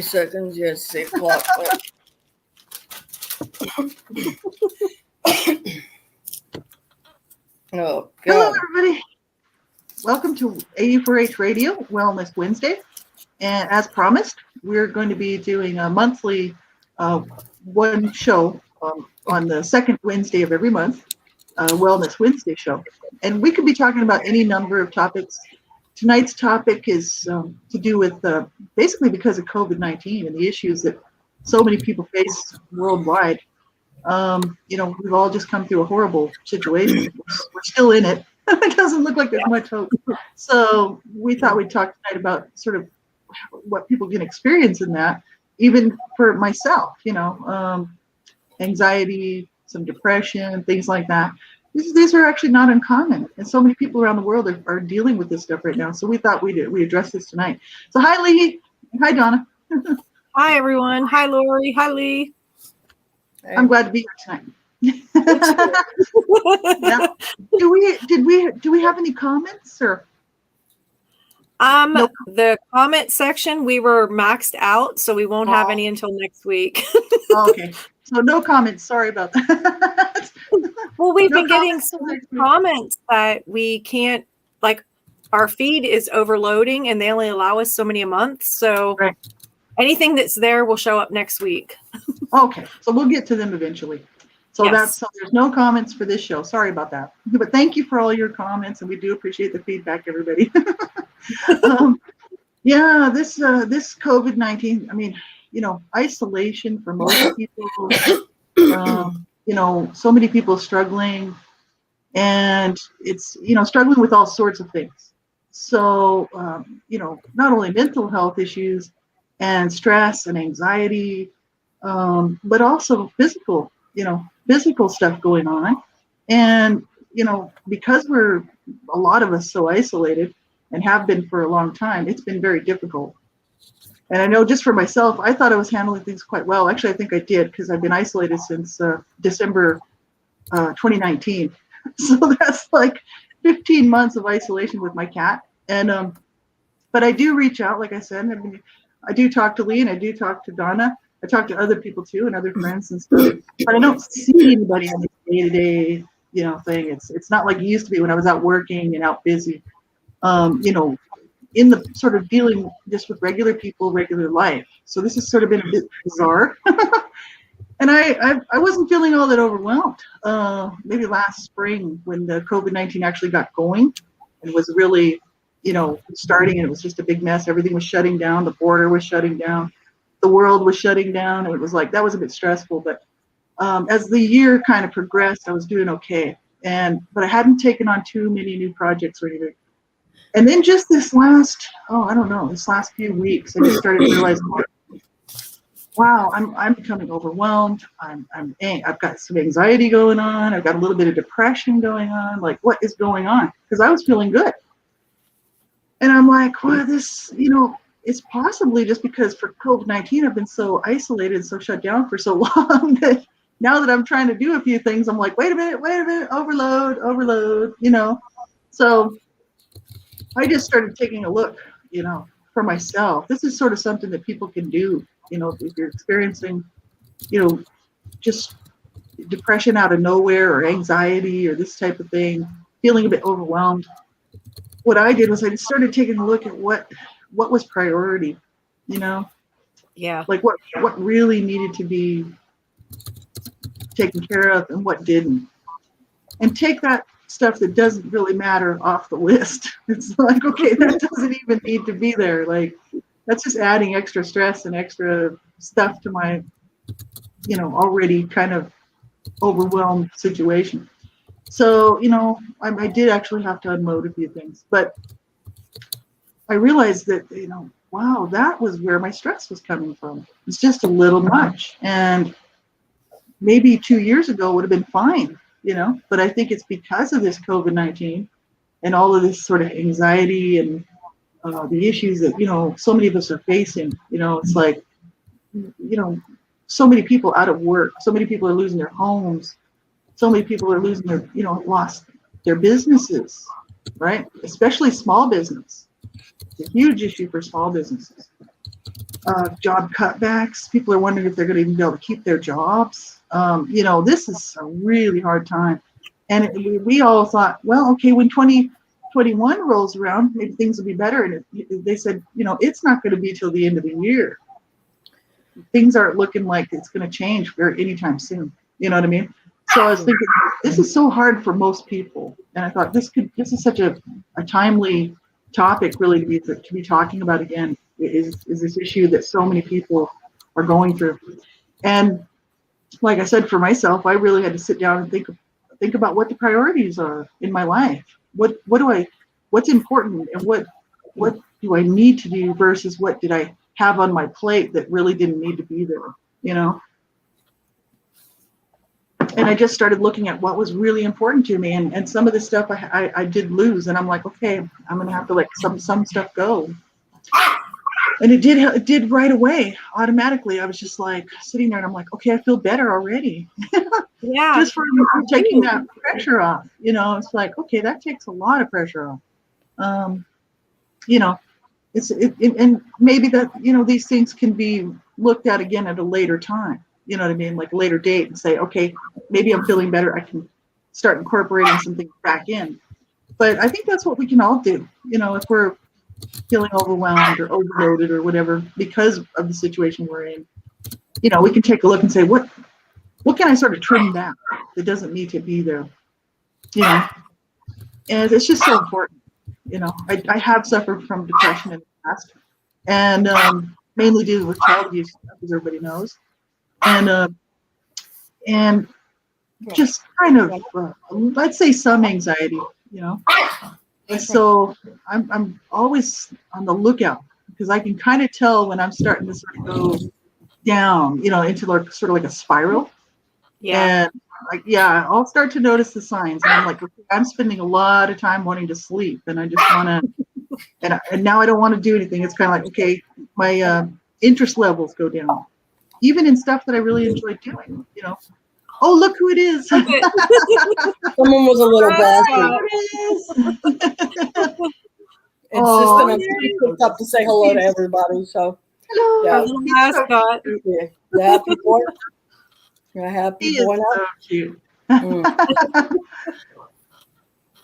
Seconds, yes, 6 o'clock. Oh, Hello, God. everybody. Welcome to AU4H Radio Wellness Wednesday. And as promised, we're going to be doing a monthly one show on the second Wednesday of every month, Wellness Wednesday show. And we could be talking about any number of topics. Tonight's topic is to do with basically because of COVID-19 and the issues that so many people face worldwide. We've all just come through a horrible situation. We're still in it. It doesn't look like there's much hope. So we thought we'd talk tonight about sort of what people can experience in that, even for myself, anxiety, some depression, things like that. These are actually not uncommon. And so many people around the world are dealing with this stuff right now. So we thought we'd address this tonight. So hi, Lee. Hi, Donna. Hi, everyone. Hi, Laurie. Hi, Lee. I'm glad to be here tonight. Yeah. Do we have any comments or? Nope. The comment section, we were maxed out, so we won't have any until next week. Okay. So no comments. Sorry about that. Well, we've been getting so many comments that we can't, like, our feed is overloading and they only allow us so many a month. So right. Anything that's there will show up next week. Okay. So we'll get to them eventually. So Yes. so there's no comments for this show. Sorry about that. But thank you for all your comments, and we do appreciate the feedback, everybody. This COVID-19, I mean, isolation for most people, so many people struggling, and it's, struggling with all sorts of things. So, not only mental health issues and stress and anxiety, but also physical stuff going on. And, because a lot of us so isolated and have been for a long time, it's been very difficult. And I know just for myself, I thought I was handling things quite well. Actually, I think I did, because I've been isolated since December 2019. So that's like 15 months of isolation with my cat. And, but I do reach out, like I said, I do talk to Lee and I do talk to Donna. I talk to other people too and other friends and stuff, but I don't see anybody on the day-to-day, thing. It's not like it used to be when I was out working and out busy, in the sort of dealing just with regular people, regular life. So this has sort of been a bit bizarre. And I wasn't feeling all that overwhelmed. Maybe last spring when the COVID-19 actually got going and was really, starting, and it was just a big mess. Everything was shutting down. The border was shutting down. The world was shutting down. And it was like, that was a bit stressful. But as the year kind of progressed, I was doing okay. But I hadn't taken on too many new projects or anything. And then just this last few weeks, I just started realizing, wow, I'm becoming overwhelmed. I've got some anxiety going on. I've got a little bit of depression going on. Like, what is going on? Because I was feeling good. And I'm like, well, this, it's possibly just because for COVID-19, I've been so isolated and so shut down for so long that now that I'm trying to do a few things, I'm like, wait a minute, overload, So I just started taking a look, for myself. This is sort of something that people can do, if you're experiencing, just depression out of nowhere or anxiety or this type of thing, feeling a bit overwhelmed. What I did was I just started taking a look at what was priority, Yeah. like what really needed to be taken care of and what didn't, and take that stuff that doesn't really matter off the list. It's like, okay, that doesn't even need to be there. Like, that's just adding extra stress and extra stuff to my, already kind of overwhelmed situation. So, I did actually have to unload a few things, but I realized that, wow, that was where my stress was coming from. It's just a little much. And maybe 2 years ago would have been fine, but I think it's because of this COVID-19 and all of this sort of anxiety and the issues that, so many of us are facing. It's like, so many people out of work, so many people are losing their homes, so many people are losing their, lost their businesses, right? Especially small business. It's a huge issue for small businesses. job cutbacks. People are wondering if they're going to even be able to keep their jobs. This is a really hard time. And we all thought, well, okay, when 2021 rolls around, maybe things will be better. And they said, it's not going to be till the end of the year. Things aren't looking like it's going to change anytime soon. You know what I mean? So I was thinking, this is so hard for most people. And I thought this is such a timely topic really to be talking about again, is this issue that so many people are going through. And like I said, for myself, I really had to sit down and think about what the priorities are in my life. What's important, and what do I need to do versus what did I have on my plate that really didn't need to be there, And I just started looking at what was really important to me, and some of the stuff I did lose, and I'm like, okay, I'm gonna have to let some stuff go. And it did right away, automatically. I was just like sitting there and I'm like, okay, I feel better already. Yeah. Just from taking that pressure off, it's like, okay, that takes a lot of pressure off. And maybe that, these things can be looked at again at a later time, you know what I mean? Like a later date, and say, okay, maybe I'm feeling better. I can start incorporating some things back in. But I think that's what we can all do, if we're feeling overwhelmed or overloaded or whatever because of the situation we're in. We can take a look and say, what can I sort of trim back that doesn't need to be there? And it's just so important. I have suffered from depression in the past, and mainly due with child abuse, as everybody knows, and just kind of let's say some anxiety, And so I'm always on the lookout because I can kind of tell when I'm starting to sort of go down, into sort of like a spiral. Yeah. And I'll start to notice the signs, and I'm like, okay, I'm spending a lot of time wanting to sleep, and I just want to, and now I don't want to do anything. It's kind of like, okay, my interest levels go down, even in stuff that I really enjoy doing. Oh, look who it is! Someone was a little bastard. Insisting on being picked up to say hello to everybody. So, hello, yeah. Mascot. The happy boy. A happy He boy is now. so cute.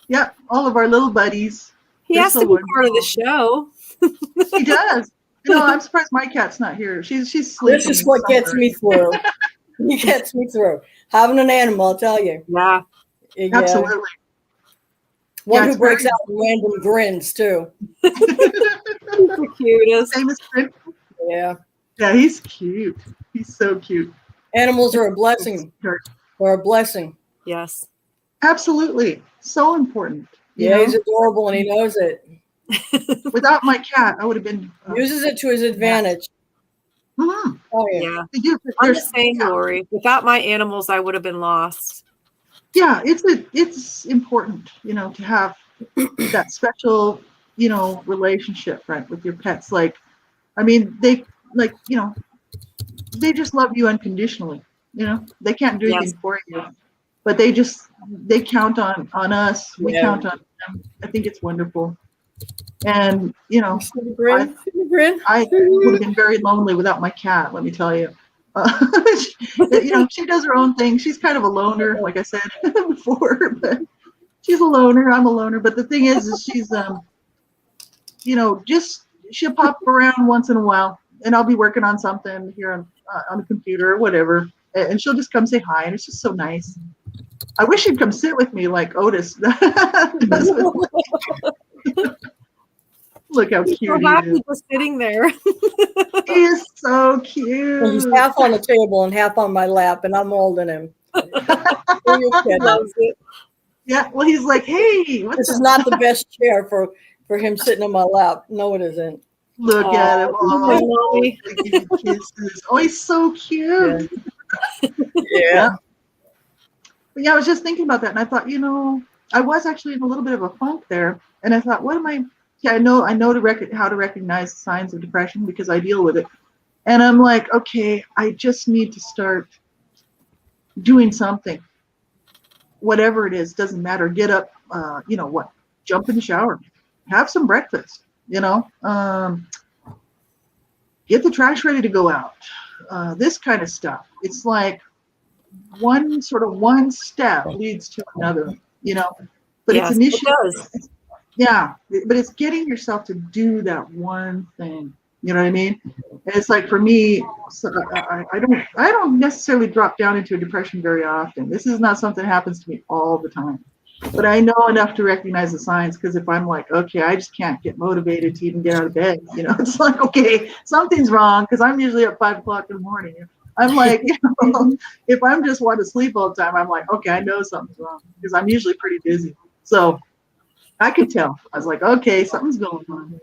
Yeah, all of our little buddies. He has to be part of the show. He does. I'm surprised my cat's not here. She's sleeping. This is what gets me through. He gets me through. Having an animal, I'll tell you. Yeah. Absolutely. One who breaks out in random grins too. He's the cutest. Famous Prince. Yeah. Yeah, he's cute. He's so cute. Animals are a blessing. They're a blessing. Yes. Absolutely. So important. He's adorable and he knows it. Without my cat, I would have been. Uses it to his advantage. Mm-hmm. Oh, yeah. I'm the same, Laurie. Without my animals, I would have been lost. Yeah, it's important, to have that special, relationship, right, with your pets. Like, I mean, they they just love you unconditionally. They can't do anything for you, but they count on us. We count on them. I think it's wonderful. And I would have been very lonely without my cat. Let me tell you. She does her own thing. She's kind of a loner, like I said before. But she's a loner. I'm a loner. But the thing is she's she'll pop around once in a while, and I'll be working on something here on the computer or whatever, and she'll just come say hi, and it's just so nice. I wish she'd come sit with me like Otis does. Look how cute he is. Just sitting there. He is so cute. Well, he's half on the table and half on my lap, and I'm holding him. Loves it. Yeah, well, he's like, hey. This is not the best chair for him sitting on my lap. No, it isn't. Look at him. Oh, kisses. Oh, he's so cute. Yeah. But yeah, I was just thinking about that, and I thought, I was actually in a little bit of a funk there, and I thought, what am I? Yeah, I know how to recognize signs of depression because I deal with it, and I'm like, okay, I just need to start doing something, whatever it is, doesn't matter. Get up, jump in the shower, have some breakfast, get get the trash ready to go out. This kind of stuff. It's like one step leads to another, but it's Yes, it initiative. does. Yeah, but it's getting yourself to do that one thing. You know what I mean? And it's like for me, so I don't necessarily drop down into a depression very often. This is not something that happens to me all the time. But I know enough to recognize the signs, because if I'm like, okay, I just can't get motivated to even get out of bed, it's like, okay, something's wrong, because I'm usually up 5 o'clock in the morning. I'm like, if I'm just want to sleep all the time, I'm like, okay, I know something's wrong, because I'm usually pretty busy. So I could tell. I was like, okay, something's going on.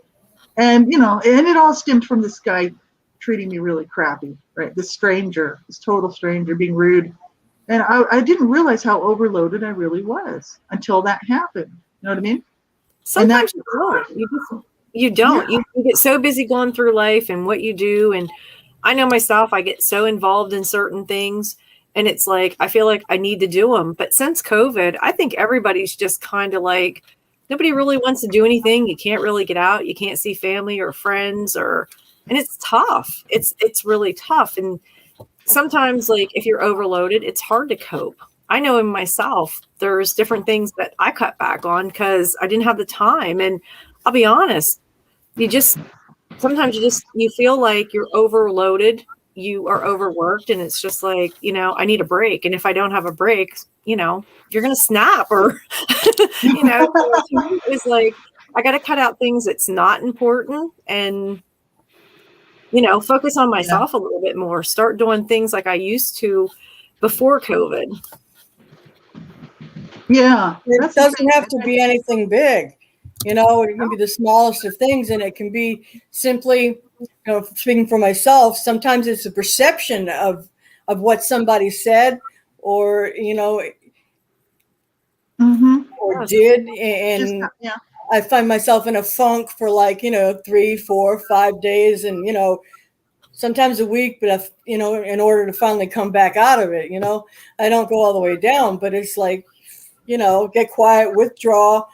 And, and it all stemmed from this guy treating me really crappy, right? This total stranger being rude. And I didn't realize how overloaded I really was until that happened. You know what I mean? Sometimes you don't. You don't. Yeah. You get so busy going through life and what you do. And I know myself, I get so involved in certain things. And it's like, I feel like I need to do them. But since COVID, I think everybody's just kind of like, nobody really wants to do anything. You can't really get out. You can't see family or friends, and it's tough. It's really tough. And sometimes, like, if you're overloaded, it's hard to cope. I know in myself, there's different things that I cut back on because I didn't have the time. And I'll be honest, sometimes you feel like you're overloaded, you are overworked, and it's just like, I need a break. And if I don't have a break, you're going to snap or, it's like, I got to cut out things that's not important and, focus on myself a little bit more, start doing things like I used to before COVID. Yeah. It doesn't have to be anything big. It can be the smallest of things, and it can be simply, speaking for myself, sometimes it's a perception of what somebody said or, or did. And I find myself in a funk for 3, 4, 5 days and, sometimes a week, but in order to finally come back out of it, I don't go all the way down, but it's like, get quiet, withdraw.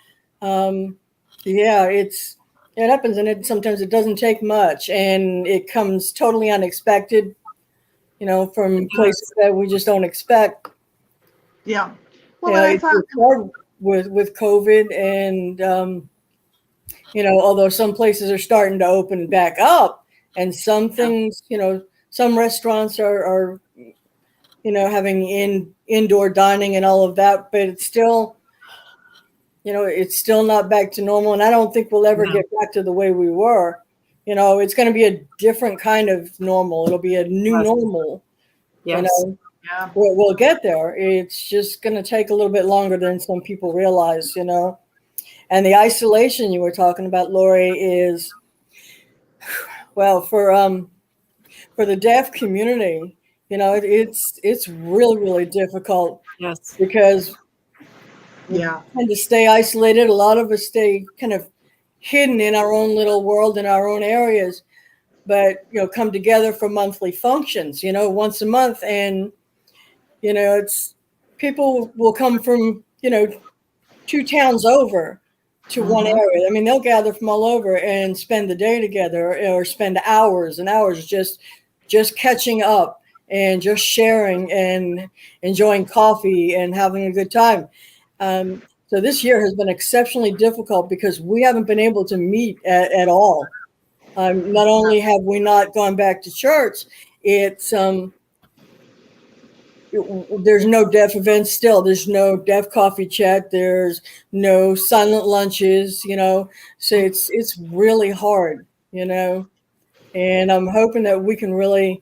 It happens, and sometimes it doesn't take much, and it comes totally unexpected, from places that we just don't expect. Yeah. Well, It's hard with COVID, and although some places are starting to open back up, and some things, some restaurants are having indoor dining and all of that, but it's still. It's still not back to normal, and I don't think we'll ever get back to the way we were. It's going to be a different kind of normal. It'll be a new normal. Yes. We'll get there. It's just going to take a little bit longer than some people realize, And the isolation you were talking about, Laurie, is, well, for the deaf community, it's really, really difficult. Yes. Because we tend to stay isolated. A lot of us stay kind of hidden in our own little world, in our own areas, but, come together for monthly functions, once a month. And, it's people will come from, 2 towns over to one area. I mean, they'll gather from all over and spend the day together or spend hours and hours just catching up and just sharing and enjoying coffee and having a good time. So this year has been exceptionally difficult because we haven't been able to meet at all. Not only have we not gone back to church, it's there's no deaf events still. There's no deaf coffee chat. There's no silent lunches. So it's really hard. And I'm hoping that we can really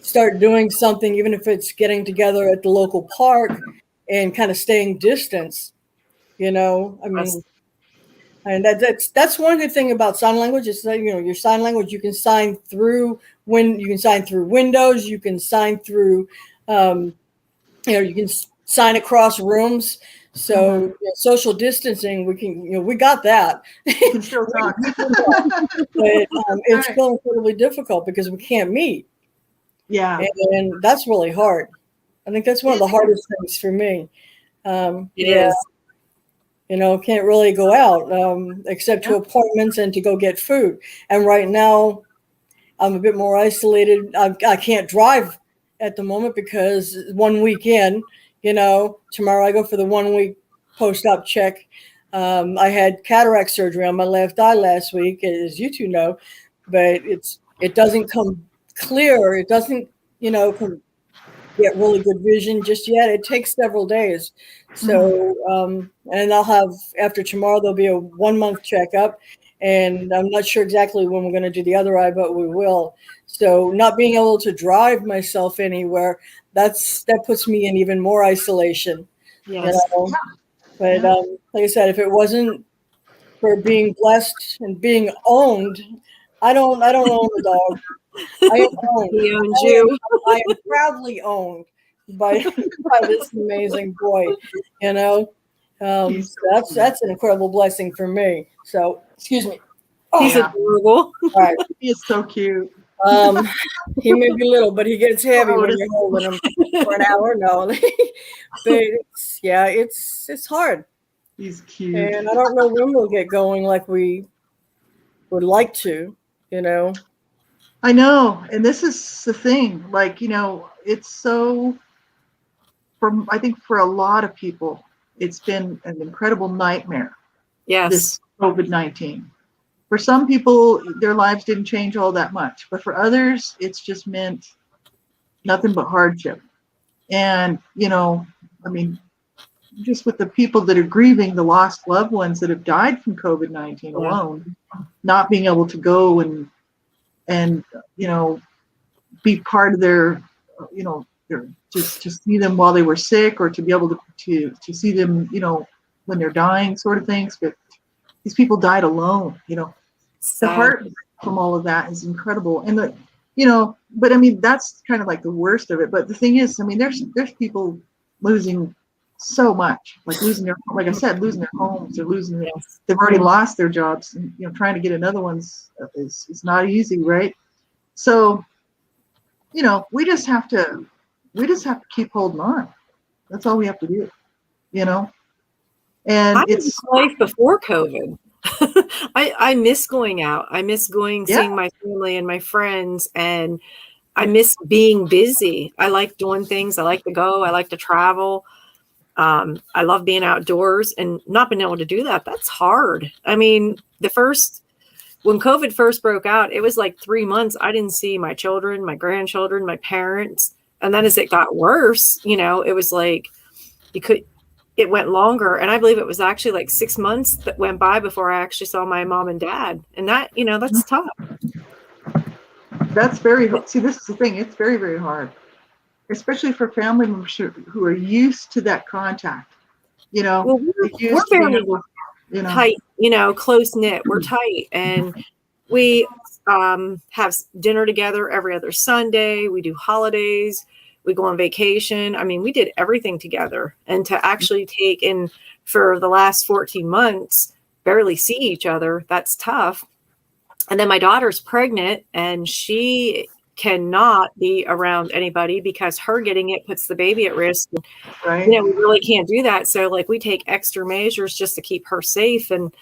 start doing something, even if it's getting together at the local park and kind of staying distance. I mean, and that's one good thing about sign language is that, your sign language, you can sign through windows, you can sign through, you can sign across rooms. So social distancing, we got that. You can still talk. But it's still incredibly difficult because we can't meet. Yeah. And that's really hard. I think that's one of the hardest things for me. It is. Can't really go out except to appointments and to go get food. And right now, I'm a bit more isolated. I can't drive at the moment because 1 weekend, tomorrow I go for the 1 week post-op check. I had cataract surgery on my left eye last week, as you two know, but it doesn't come clear. It doesn't, get really good vision just yet. It takes several days. So, and I'll have, after tomorrow, there'll be a 1 month checkup, and I'm not sure exactly when we're going to do the other eye, but we will. So not being able to drive myself anywhere, that puts me in even more isolation. Yes. But like I said, if it wasn't for being blessed and being owned, I don't own a dog. I am owned. He owns you. I am proudly owned by this amazing boy. So that's an incredible blessing for me. So excuse me. Oh, He's adorable. all right. He is so cute. He may be little, but he gets heavy when Otis. you're holding him for an hour. No, but it's hard, He's cute. and I don't know when we'll get going like we would like to. I know, and this is the thing. Like, it's so. I think for a lot of people, it's been an incredible nightmare. Yes. This COVID-19. For some people, their lives didn't change all that much, but for others, it's just meant nothing but hardship. And, just with the people that are grieving the lost loved ones that have died from COVID-19 alone, not being able to go and be part of their, just to see them while they were sick, or to be able to see them, when they're dying, sort of things. But these people died alone. The heart from all of that is incredible. And but that's kind of like the worst of it. But the thing is, there's people losing so much, like losing their homes, they've already lost their jobs, and trying to get another one's is not easy, right? So, we just have to keep holding on. That's all we have to do, And it's life before COVID. I miss going out. I miss seeing my family and my friends, and I miss being busy. I like doing things. I like to go. I like to travel. I love being outdoors, and not being able to do that. That's hard. When COVID first broke out, it was like 3 months. I didn't see my children, my grandchildren, my parents. And then as it got worse, it was like it went longer. And I believe it was actually like 6 months that went by before I actually saw my mom and dad. And that, that's tough. That's very hard. See, this is the thing. It's very, very hard, especially for family members who are used to that contact. Well, we're very tight, close knit. We're tight, and we have dinner together every other Sunday. We do holidays. We go on vacation. We did everything together. And to actually take in for the last 14 months, barely see each other, that's tough. And then my daughter's pregnant, and she cannot be around anybody because her getting it puts the baby at risk. Right. We really can't do that. So like we take extra measures just to keep her safe. And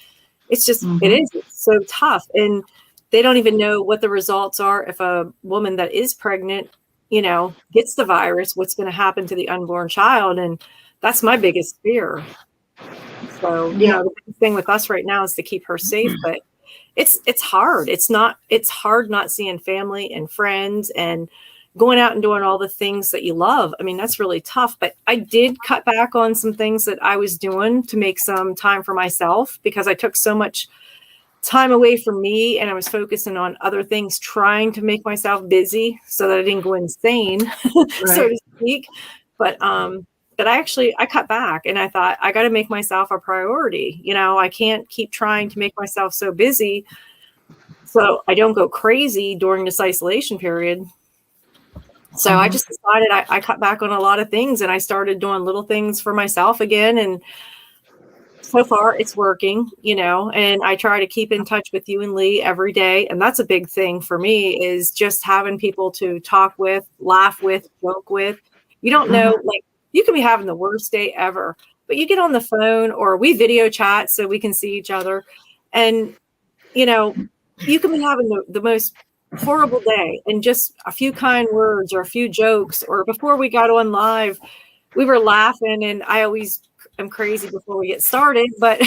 it's just, it's so tough. And they don't even know what the results are. If a woman that is pregnant, gets the virus, what's going to happen to the unborn child. And that's my biggest fear. So, the big thing with us right now is to keep her safe, but it's hard. It's hard not seeing family and friends and going out and doing all the things that you love. That's really tough, but I did cut back on some things that I was doing to make some time for myself, because I took so much time away from me and I was focusing on other things, trying to make myself busy so that I didn't go insane, so to speak. But I cut back, and I thought, I got to make myself a priority. I can't keep trying to make myself so busy so I don't go crazy during this isolation period. So I just decided I cut back on a lot of things, and I started doing little things for myself again. And so far it's working, and I try to keep in touch with you and Lee every day. And that's a big thing for me, is just having people to talk with, laugh with, joke with. You don't know, like, you could be having the worst day ever, but you get on the phone, or we video chat so we can see each other. And, you can be having the most horrible day and just a few kind words or a few jokes, or before we got on live, we were laughing, and I always am crazy before we get started, but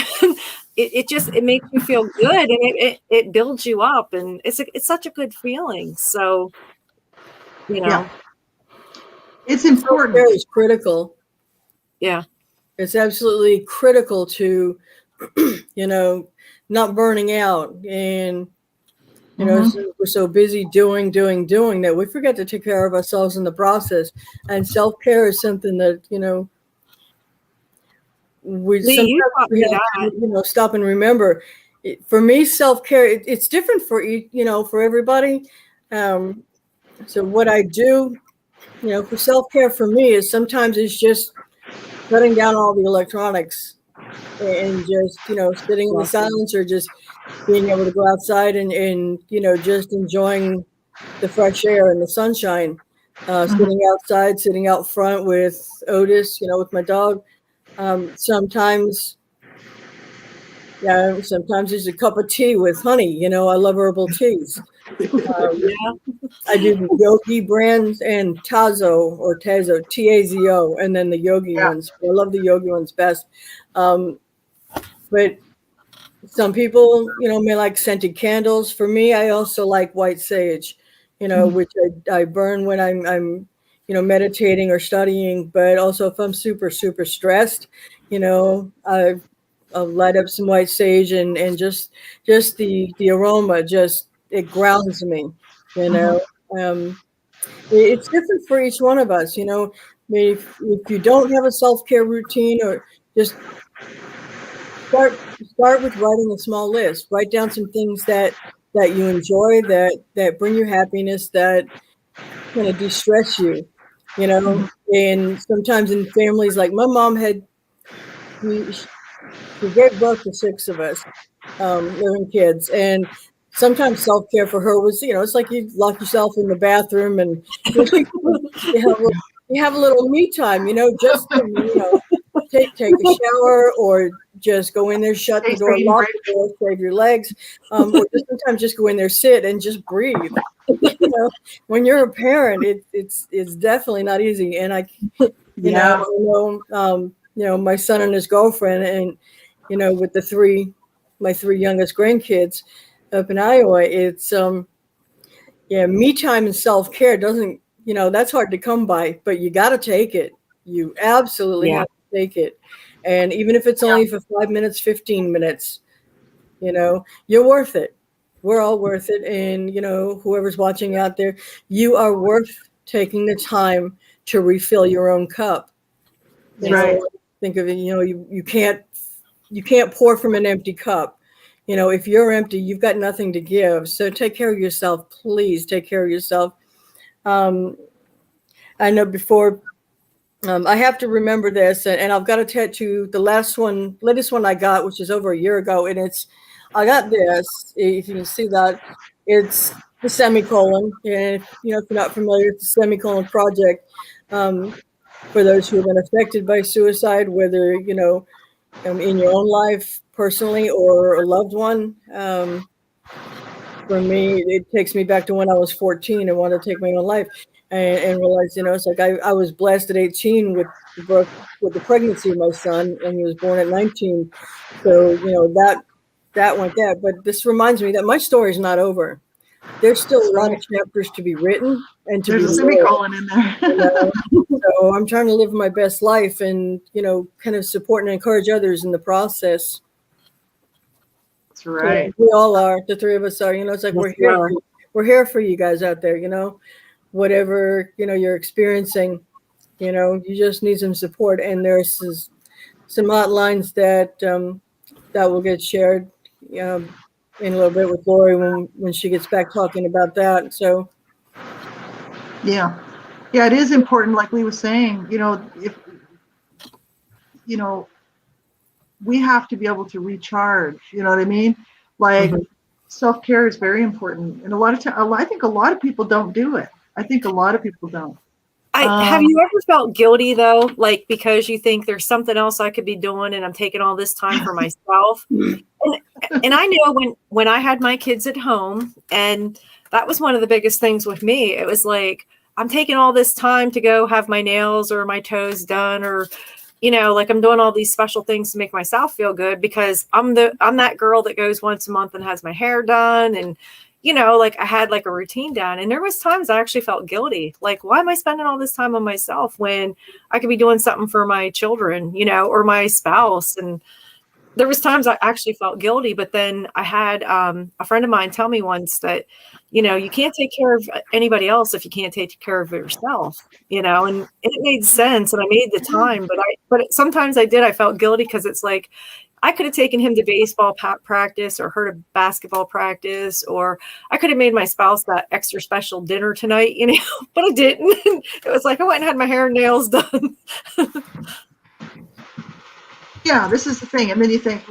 it makes you feel good, and it builds you up, and it's such a good feeling. So, it's important. Self-care is critical. Yeah. It's absolutely critical to, not burning out. And, we're so busy doing that we forget to take care of ourselves in the process. And self-care is something that, we have to, stop and remember. For me, self-care, it's different for each, for everybody. So what I do, for self-care for me is sometimes it's just shutting down all the electronics and just, sitting in the silence, or just being able to go outside and just enjoying the fresh air and the sunshine, sitting outside, sitting out front with Otis, with my dog. Sometimes it's a cup of tea with honey. I love herbal teas. I do Yogi brands and Tazo, Tazo, and then the Yogi ones. I love the Yogi ones best. But some people, may like scented candles. For me, I also like white sage, which I burn when I'm meditating or studying. But also if I'm super, super stressed, I'll light up some white sage and just the aroma, it grounds me, It's different for each one of us, if you don't have a self-care routine, or just start with writing a small list. Write down some things that you enjoy, that bring you happiness, that kind of de-stress you, And sometimes in families, like my mom she gave birth to 6 of us, living kids, and sometimes self-care for her was, it's like you lock yourself in the bathroom and you have a little me time, just to, take a shower, or just go in there, shut the door, lock the door, shave your legs, or just sometimes just go in there, sit and just breathe. When you're a parent, it's definitely not easy. And I know my son and his girlfriend, and with my 3 youngest grandkids up in Iowa, it's me time and self-care doesn't, that's hard to come by, but you got to take it. You absolutely have to take it. And even if it's only for 5 minutes, 15 minutes, you're worth it. We're all worth it. And, whoever's watching out there, you are worth taking the time to refill your own cup. Right. Think of it, you can't pour from an empty cup. If you're empty, you've got nothing to give. So take care of yourself. Please take care of yourself. I know before, I have to remember this, and I've got a tattoo. The latest one I got, which is over a year ago, and I got this. If you can see that, it's the semicolon. And if you're not familiar, it's the semicolon project. For those who have been affected by suicide, whether in your own life personally or a loved one. For me, it takes me back to when I was 14 and wanted to take my own life, and realized, it's like I was blessed at 18 with the pregnancy of my son, and he was born at 19. So, that went there. But this reminds me that my story is not over. There's still a lot of chapters to be written and to There's be a semicolon in there. So I'm trying to live my best life and, kind of support and encourage others in the process. That's right. So we all are. The 3 of us are. It's like we're here. We're here for you guys out there. Whatever you're experiencing, you just need some support. And there's some hotlines that will get shared in a little bit with Laurie when she gets back talking about that. So. Yeah, it is important. Like we were saying, if we have to be able to recharge. You know what I mean? Like self-care is very important, and I think a lot of people don't do it. I think a lot of people don't. Have you ever felt guilty though, like because you think there's something else I could be doing, and I'm taking all this time for myself? And I know when I had my kids at home, and that was one of the biggest things with me. It was like, I'm taking all this time to go have my nails or my toes done, or, like I'm doing all these special things to make myself feel good because I'm that girl that goes once a month and has my hair done. And, like I had like a routine down, and there was times I actually felt guilty. Like, why am I spending all this time on myself when I could be doing something for my children, or my spouse? And there was times I actually felt guilty, but then I had a friend of mine tell me once that, you can't take care of anybody else if you can't take care of yourself, and it made sense, and I made the time, but sometimes I felt guilty because it's like, I could have taken him to baseball practice or her to basketball practice, or I could have made my spouse that extra special dinner tonight, but I didn't. It was like, I went and had my hair and nails done. Yeah, this is the thing. And then you think,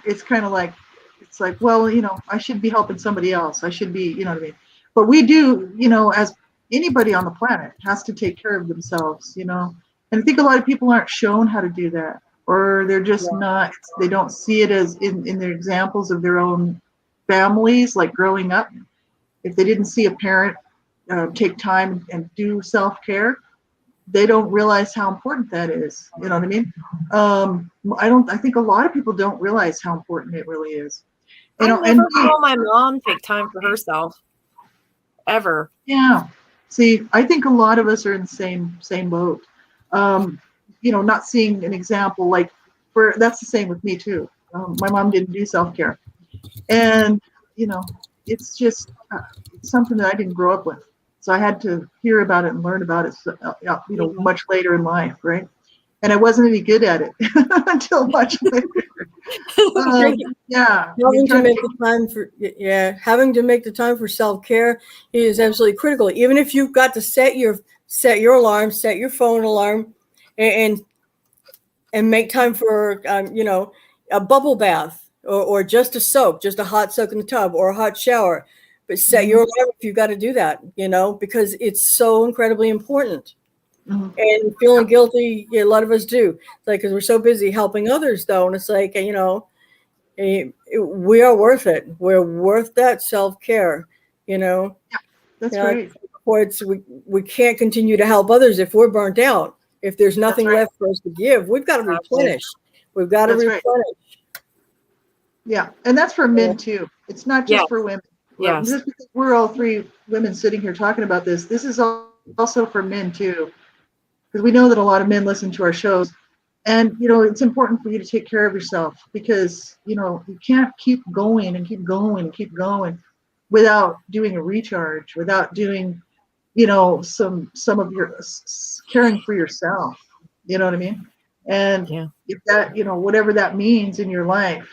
it's kind of like, it's like, well, I should be helping somebody else. I should be, you know what I mean? But we do, as anybody on the planet has to take care of themselves, And I think a lot of people aren't shown how to do that, or they're just not, they don't see it as in their examples of their own families, like growing up. If they didn't see a parent take time and do self-care, they don't realize how important that is. You know what I mean? I think a lot of people don't realize how important it really is. I never saw my mom take time for herself, ever. Yeah. See, I think a lot of us are in the same boat. Not seeing an example that's the same with me too. My mom didn't do self-care, and it's just it's something that I didn't grow up with. So I had to hear about it and learn about it, much later in life, right? And I wasn't any good at it until much later. Having to make the time for self-care is absolutely critical. Even if you've got to set your alarm, set your phone alarm, and make time for a bubble bath or just a soak, just a hot soak in the tub or a hot shower. But set your alarm if you've got to do that, because it's so incredibly important. Mm-hmm. And feeling guilty, a lot of us do. It's like, because we're so busy helping others, though. And it's like, we are worth it. We're worth that self-care, Yeah, that's right. We can't continue to help others if we're burnt out. If there's nothing left for us to give, we've got to replenish. We've got to replenish. Right. Yeah, and that's for men, too. It's not just for women. Yes. Just because we're all three women sitting here talking about this is also for men too, because we know that a lot of men listen to our shows, and it's important for you to take care of yourself, because you can't keep going and keep going and keep going without doing a recharge, without doing some of your caring for yourself. You know what I mean? And if that whatever that means in your life,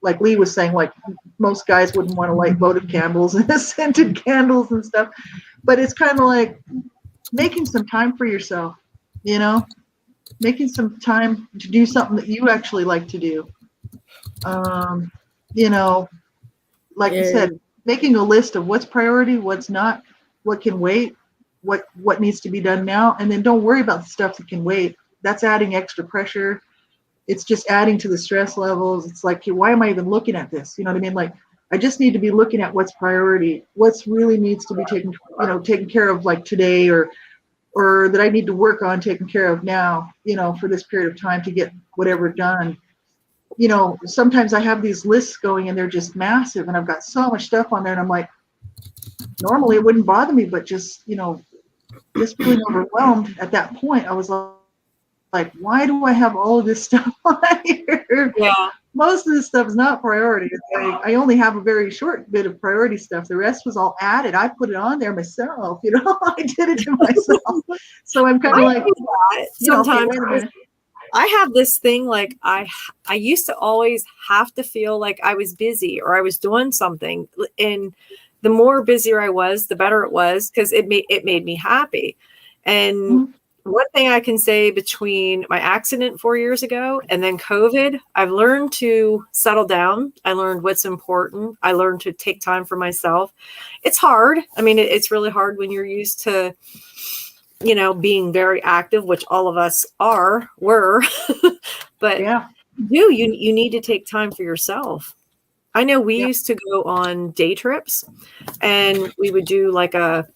like Lee was saying, like most guys wouldn't want to light votive candles and scented candles and stuff, but it's kind of like making some time for yourself, making some time to do something that you actually like to do. Like you said, making a list of what's priority, what's not, what can wait, what needs to be done now, and then don't worry about the stuff that can wait. That's adding extra pressure. It's just adding to the stress levels. It's like, why am I even looking at this? You know what I mean? Like, I just need to be looking at what's priority, what's really needs to be taken care of, like today, or that I need to work on taking care of now, for this period of time to get whatever done. Sometimes I have these lists going and they're just massive, and I've got so much stuff on there, and I'm like, normally it wouldn't bother me, but just feeling overwhelmed at that point, I was like, why do I have all of this stuff on here? Yeah. Most of this stuff is not priority. I only have a very short bit of priority stuff. The rest was all added. I put it on there myself, I did it to myself. So I'm kind of like, sometimes okay, I have this thing, like I used to always have to feel like I was busy or I was doing something. And the more busier I was, the better it was, because it made me happy. And one thing I can say, between my accident 4 years ago and then COVID, I've learned to settle down. I learned what's important. I learned to take time for myself. It's hard. I mean, it's really hard when you're used to, being very active, which all of us were, but you need to take time for yourself. I know we used to go on day trips, and we would do like a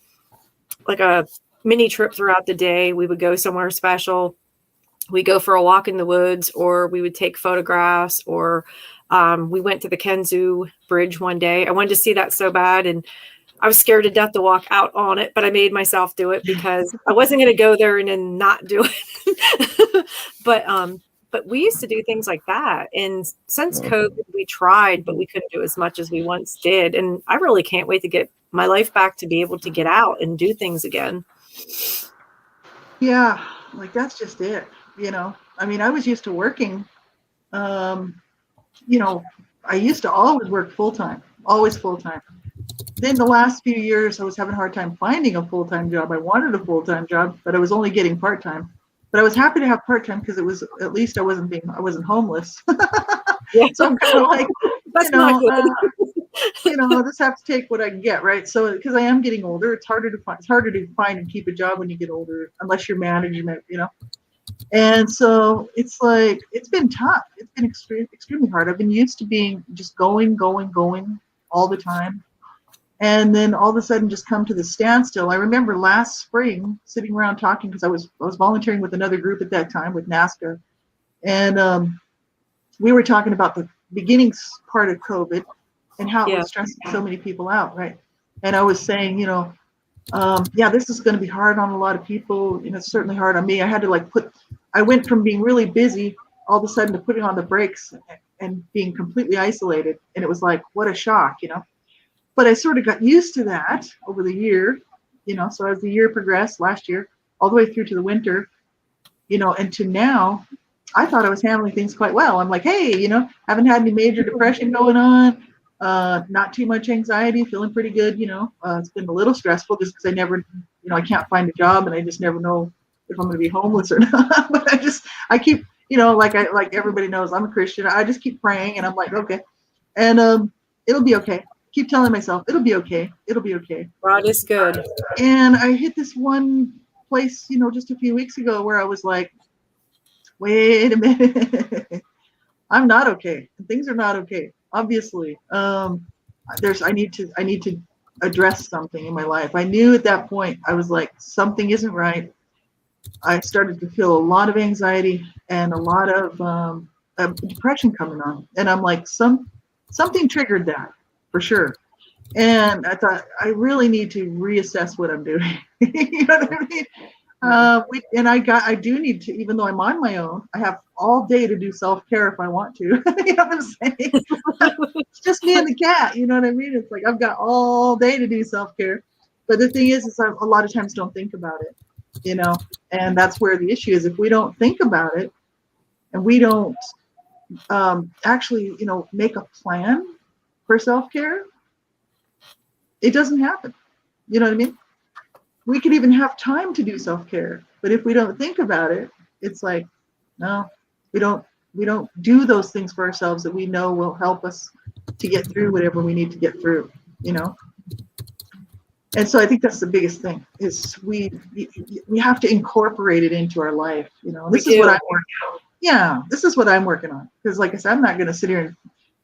mini trip throughout the day. We would go somewhere special. We go for a walk in the woods, or we would take photographs, or we went to the Kenzu Bridge one day. I wanted to see that so bad, and I was scared to death to walk out on it, but I made myself do it because I wasn't going to go there and then not do it. But we used to do things like that. And since COVID, we tried, but we couldn't do as much as we once did. And I really can't wait to get my life back to be able to get out and do things again. Yeah, like that's just it. I mean, I was used to working. I used to always work full-time, always full-time. Then the last few years, I was having a hard time finding a full-time job. I wanted a full-time job, but I was only getting part-time. But I was happy to have part-time because it was, at least I wasn't homeless. Yeah. So I'm kind of like, That's not good. I'll just have to take what I can get, right? So because I am getting older, it's harder to find and keep a job when you get older, unless you're management, And so it's like, it's been tough. It's been extremely hard. I've been used to being just going all the time. And then all of a sudden just come to the standstill. I remember last spring sitting around talking, because I was volunteering with another group at that time with NASCA. And we were talking about the beginning part of COVID and how it was stressing so many people out, right? And I was saying, this is going to be hard on a lot of people. It's certainly hard on me. I had to I went from being really busy all of a sudden to putting on the brakes and being completely isolated. And it was like, what a shock, But I sort of got used to that over the year, so as the year progressed last year, all the way through to the winter, and to now, I thought I was handling things quite well. I'm like, hey, haven't had any major depression going on, not too much anxiety, feeling pretty good, it's been a little stressful just because I never, I can't find a job and I just never know if I'm going to be homeless or not. But I keep, like everybody knows, I'm a Christian. I just keep praying and I'm like, okay. And it'll be okay. Keep telling myself, it'll be okay. It'll be okay. God is good. And I hit this one place, just a few weeks ago where I was like, wait a minute. I'm not okay. Things are not okay. Obviously. I need to address something in my life. I knew at that point, I was like, something isn't right. I started to feel a lot of anxiety and a lot of depression coming on. And I'm like, something triggered that. For sure. And I thought, I really need to reassess what I'm doing. You know what I mean? I do need to, even though I'm on my own, I have all day to do self-care if I want to. You know what I'm saying? It's just me and the cat. You know what I mean? It's like, I've got all day to do self-care. But the thing is I a lot of times don't think about it, and that's where the issue is. If we don't think about it and we don't actually, make a plan for self-care, it doesn't happen. You know what I mean? We could even have time to do self-care, but if we don't think about it, it's like, no, we don't do those things for ourselves that we know will help us to get through whatever we need to get through, And so I think that's the biggest thing is we have to incorporate it into our life. This is what I'm working on. Yeah, this is what I'm working on. Because like I said, I'm not going to sit here and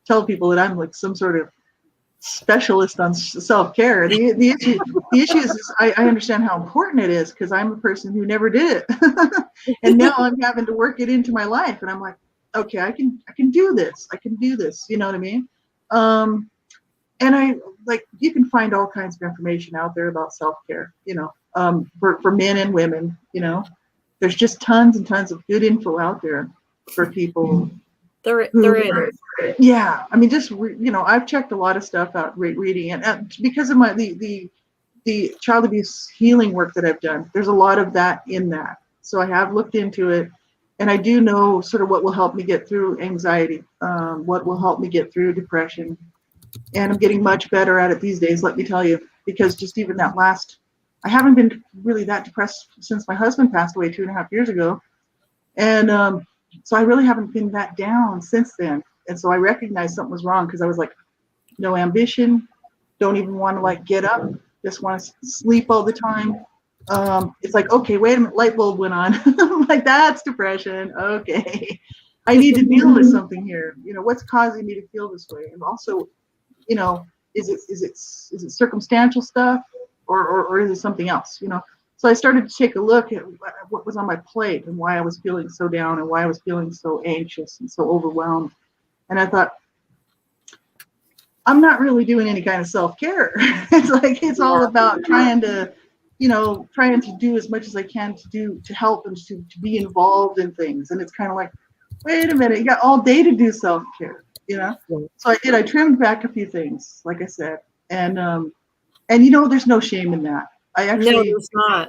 tell people that I'm like some sort of specialist on self-care. The issue is I understand how important it is because I'm a person who never did it. And now I'm having to work it into my life. And I'm like, okay, I can do this. I can do this. You know what I mean? And you can find all kinds of information out there about self-care, for men and women, there's just tons and tons of good info out there for people. There is. Yeah, I mean, just I've checked a lot of stuff out reading it, and because of the child abuse healing work that I've done. There's a lot of that in that, so I have looked into it, and I do know sort of what will help me get through anxiety, what will help me get through depression, and I'm getting much better at it these days. Let me tell you, because just even I haven't been really that depressed since my husband passed away 2.5 years ago, and so I really haven't been that down since then. And so I recognized something was wrong because I was like, no ambition, don't even want to get up, just want to sleep all the time. It's like, okay, wait a minute, light bulb went on. I'm like, that's depression. Okay. I need to deal with something here. What's causing me to feel this way? And also, is it circumstantial stuff, or is it something else? So I started to take a look at what was on my plate and why I was feeling so down and why I was feeling so anxious and so overwhelmed. And I thought, I'm not really doing any kind of self-care. It's all about trying to do as much as I can to help and to be involved in things. And it's kind of like, wait a minute, you got all day to do self-care, So I trimmed back a few things, like I said, and there's no shame in that. No, there's not.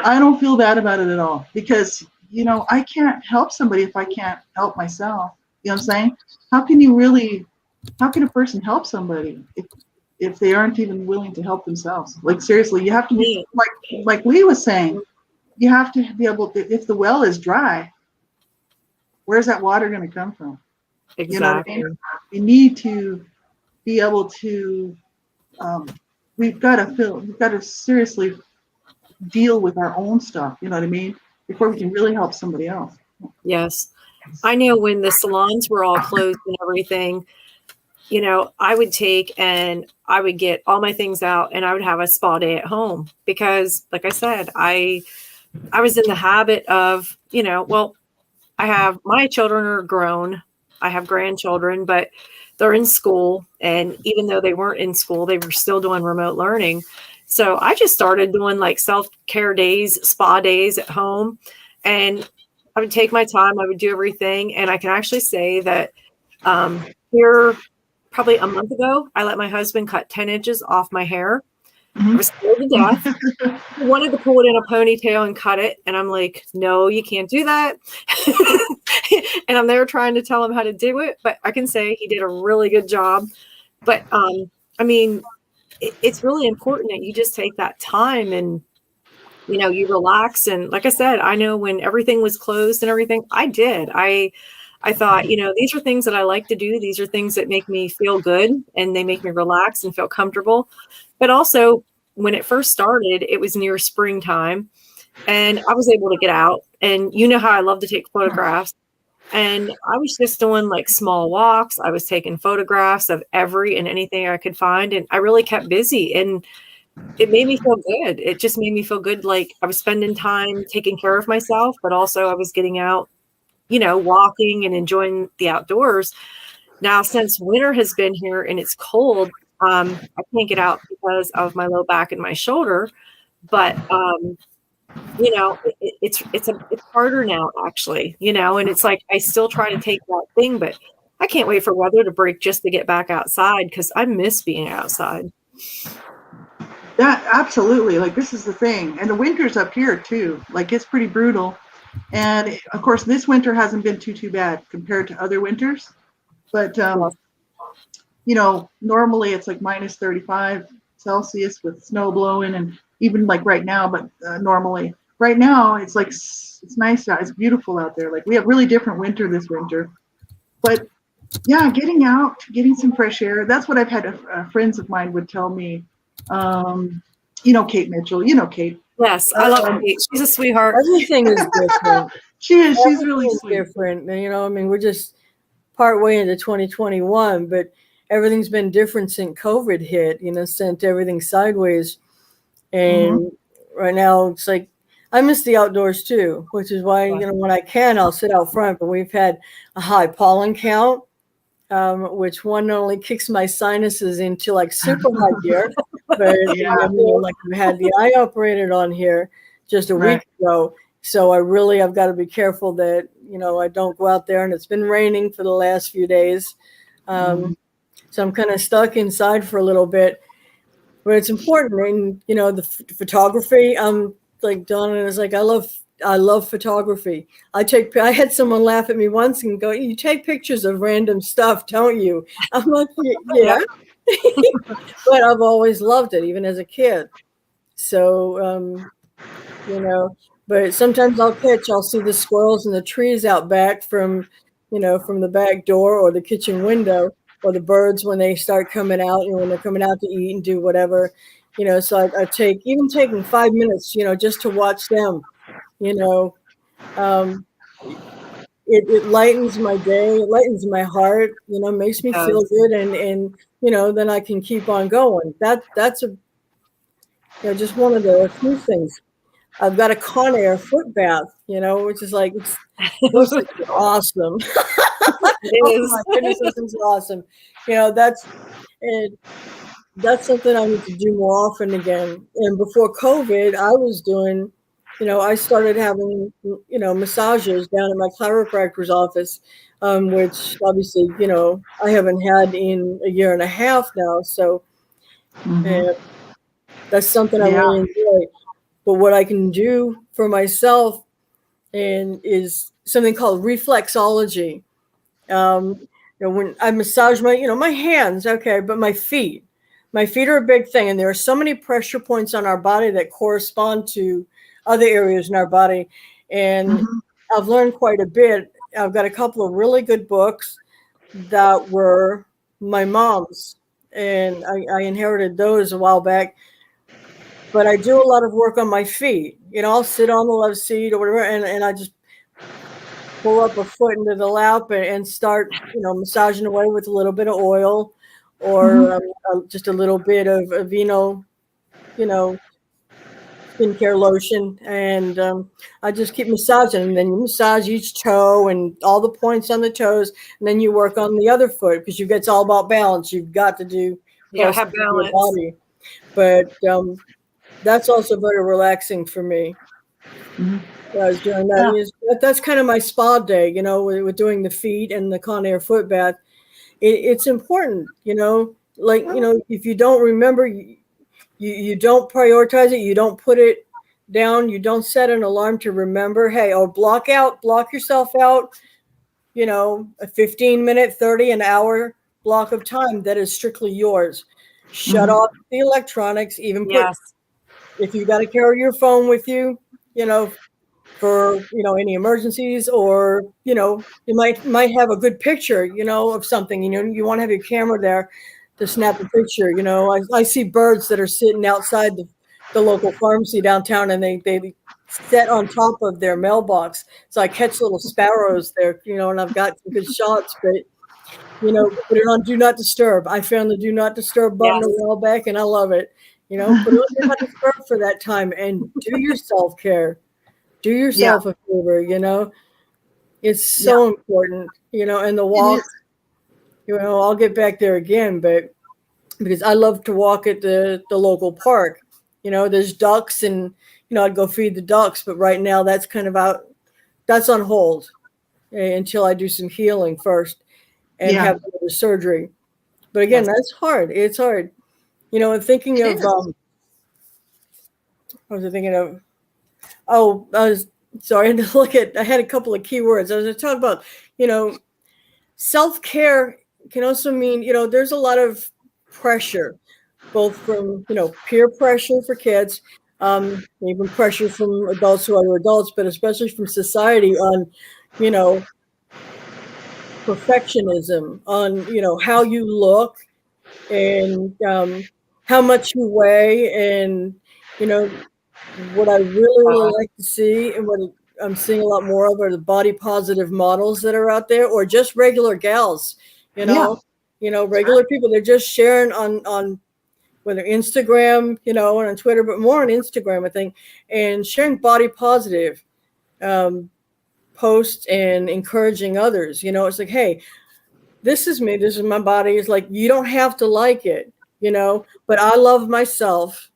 I don't feel bad about it at all, because I can't help somebody if I can't help myself. You know what I'm saying? How can a person help somebody if they aren't even willing to help themselves? Like, seriously, you have to be like Lee was saying, you have to be able to, if the well is dry, where's that water going to come from? Exactly. You know what I mean? We need to be able to, we've got to seriously deal with our own stuff, you know what I mean? Before we can really help somebody else. Yes. I know when the salons were all closed and everything, I would take and I would get all my things out and I would have a spa day at home because, like I said, I was in the habit of, I have, my children are grown. I have grandchildren, but they're in school. And even though they weren't in school, they were still doing remote learning. So I just started doing like self-care days, spa days at home. And I would take my time. I would do everything. And I can actually say that here, probably a month ago, I let my husband cut 10 inches off my hair. I was scared to death. He wanted to pull it in a ponytail and cut it. And I'm like, no, you can't do that. And I'm there trying to tell him how to do it. But I can say he did a really good job. But it's really important that you just take that time and, you relax. And like I said, I know when everything was closed and everything, I did. I thought, these are things that I like to do. These are things that make me feel good and they make me relax and feel comfortable. But also, when it first started, it was near springtime and I was able to get out. And you know how I love to take photographs. And I was just doing like small walks. I was taking photographs of every and anything I could find. And I really kept busy. And it made me feel good. It just made me feel good. Like I was spending time taking care of myself, but also I was getting out, walking and enjoying the outdoors. Now, since winter has been here and it's cold, I can't get out because of my low back and my shoulder. But, it's harder now, actually, and it's like I still try to take that thing, but I can't wait for weather to break just to get back outside because I miss being outside. That absolutely. Like, this is the thing. And the winter's up here too. Like, it's pretty brutal. And of course, this winter hasn't been too bad compared to other winters. But, normally it's like minus 35 Celsius with snow blowing, and even like right now, but normally right now it's like, it's nice out. It's beautiful out there. Like, we have really different winter this winter. But yeah, getting out, getting some fresh air. That's what I've had friends of mine would tell me. Kate Mitchell, Kate. Yes, I love Kate. She's a sweetheart. Everything is different. She is. She's really sweet. Different. We're just part way into 2021, but everything's been different since COVID hit, sent everything sideways. And right now it's like, I miss the outdoors too, which is why, when I can, I'll sit out front, but we've had a high pollen count, which one not only kicks my sinuses into like super high gear, but like we had the eye operated on here just a week ago. So I've got to be careful that, I don't go out there, and it's been raining for the last few days. So I'm kind of stuck inside for a little bit, but it's important. And, the photography, like Donna is like, I love photography. I had someone laugh at me once and go, you take pictures of random stuff, don't you? I'm like, yeah. But I've always loved it, even as a kid. So, but sometimes I'll see the squirrels and the trees out back from the back door or the kitchen window, or the birds when they start coming out, when they're coming out to eat and do whatever, so I taking 5 minutes, just to watch them, it lightens my day, it lightens my heart, makes me feel good, and then I can keep on going. That's just one of the few things. I've got a Conair foot bath, which is like, those things are awesome. It Oh is. my goodness, those things are awesome. That's something I need to do more often again. And before COVID, I was doing, I started having, massages down at my chiropractor's office, which obviously, I haven't had in a year and a half now. So that's something I really enjoy. But what I can do for myself is something called reflexology. When I massage my hands, okay, but my feet are a big thing. And there are so many pressure points on our body that correspond to other areas in our body. And I've learned quite a bit. I've got a couple of really good books that were my mom's, and I inherited those a while back. But I do a lot of work on my feet. I'll sit on the love seat or whatever, and I just pull up a foot into the lap and start, massaging away with a little bit of oil or just a little bit of Aveeno, skincare lotion. And I just keep massaging. And then you massage each toe and all the points on the toes. And then you work on the other foot because it's all about balance. You've got to do have balance. your body. But that's also very relaxing for me. I was doing that. That's kind of my spa day, with doing the feet and the Conair foot bath. It's important, if you don't remember, you don't prioritize it, you don't put it down, you don't set an alarm to remember, hey, or block yourself out, a 15-minute, 30, an hour block of time that is strictly yours. Shut off the electronics, even if you got to carry your phone with you, for any emergencies, or you might have a good picture of something, you want to have your camera there to snap a picture. I see birds that are sitting outside the local pharmacy downtown, and they sit on top of their mailbox, so I catch little sparrows there, and I've got some good shots. But put it on do not disturb. I found the do not disturb button a while back, and I love it. Put it on do not disturb for that time, and do your self-care. Do yourself a favor, it's so important, and the walk, I'll get back there again, but because I love to walk at the local park, there's ducks, and, I'd go feed the ducks, but right now that's kind of that's on hold until I do some healing first and have the surgery. But again, that's hard. It's hard, and thinking of, what was I thinking of? Oh, sorry, I had a couple of keywords. I was going to talk about, self-care can also mean, there's a lot of pressure, both from, peer pressure for kids, even pressure from adults who are adults, but especially from society on, perfectionism, on, how you look and how much you weigh, and, what I really like to see, and what I'm seeing a lot more of, are the body positive models that are out there, or just regular gals, regular people. They're just sharing on whether Instagram, and on Twitter, but more on Instagram, I think, and sharing body positive posts and encouraging others. It's like, hey, this is me, this is my body. It's like, you don't have to like it, but I love myself.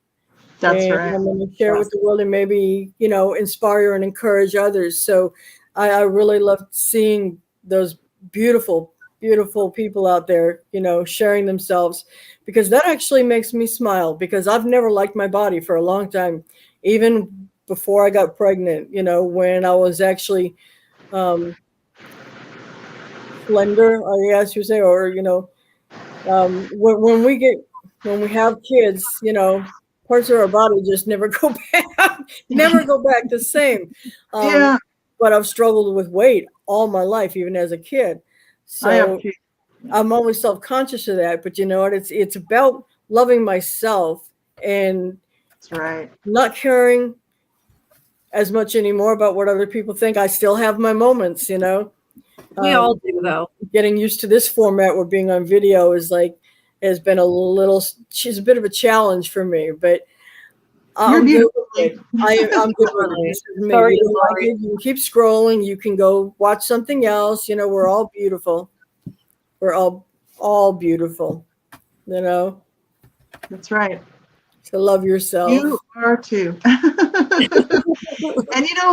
That's and right. I'm going to share with the world and maybe, inspire and encourage others. So I really love seeing those beautiful, beautiful people out there, sharing themselves, because that actually makes me smile, because I've never liked my body for a long time, even before I got pregnant, when I was actually slender, I guess you say, or, when we have kids, parts of our body just never go back the same. But I've struggled with weight all my life, even as a kid. So I'm always self-conscious of that. But you know what? It's about loving myself and not caring as much anymore about what other people think. I still have my moments, We all do, though. Getting used to this format where being on video has been she's a bit of a challenge for me, but You're I'm good beautiful. with it. I'm good with it. This is me. Sorry, You don't like Laurie. it, you can keep scrolling. You can go watch something else. We're all beautiful. We're all beautiful. That's right. So love yourself. You are too. And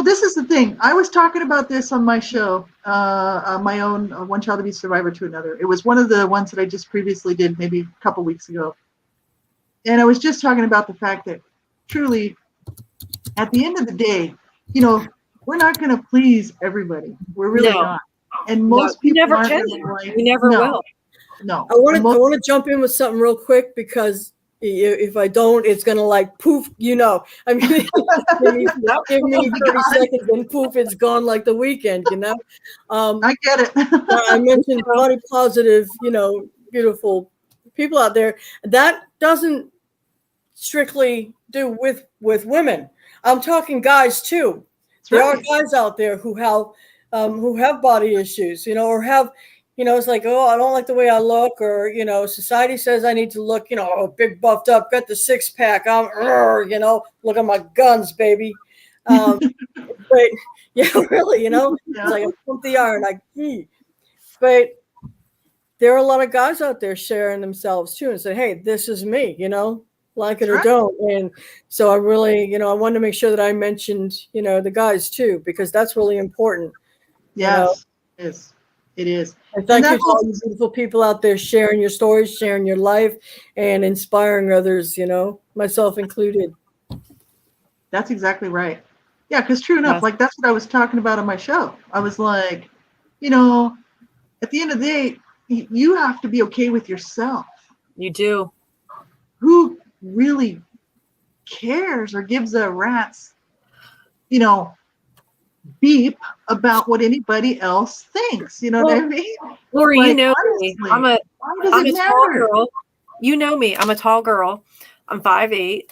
this is the thing. I was talking about this on my show, my own One Child Abuse Survivor to Another. It was one of the ones that I just previously did maybe a couple weeks ago. And I was just talking about the fact that truly, at the end of the day, we're not going to please everybody. We're really not. And most people never aren't can. really We never will. No. I want to jump in with something real quick because if I don't, it's gonna poof. I mean, give me 30 seconds and poof, it's gone like the weekend. I get it. I mentioned body positive, beautiful people out there. That doesn't strictly do with women. I'm talking guys too. There are guys out there who have body issues, or have. It's like, oh, I don't like the way I look, or, society says I need to look, big buffed up, got the 6-pack, look at my guns, baby. But yeah, really, it's like I pump the iron, but there are a lot of guys out there sharing themselves too and say, hey, this is me, like it or don't. And so I really, I wanted to make sure that I mentioned, the guys too, because that's really important. Yes, it is. And thank you to all you beautiful people out there sharing your stories, sharing your life, and inspiring others, myself included. That's exactly right. Yeah, because true enough, that's what I was talking about on my show. I was like, at the end of the day, you have to be okay with yourself. You do. Who really cares or gives a rat's, beep about what anybody else thinks? You know what I mean? Laurie, me. I'm a tall girl. You know me. I'm a tall girl. I'm 5'8",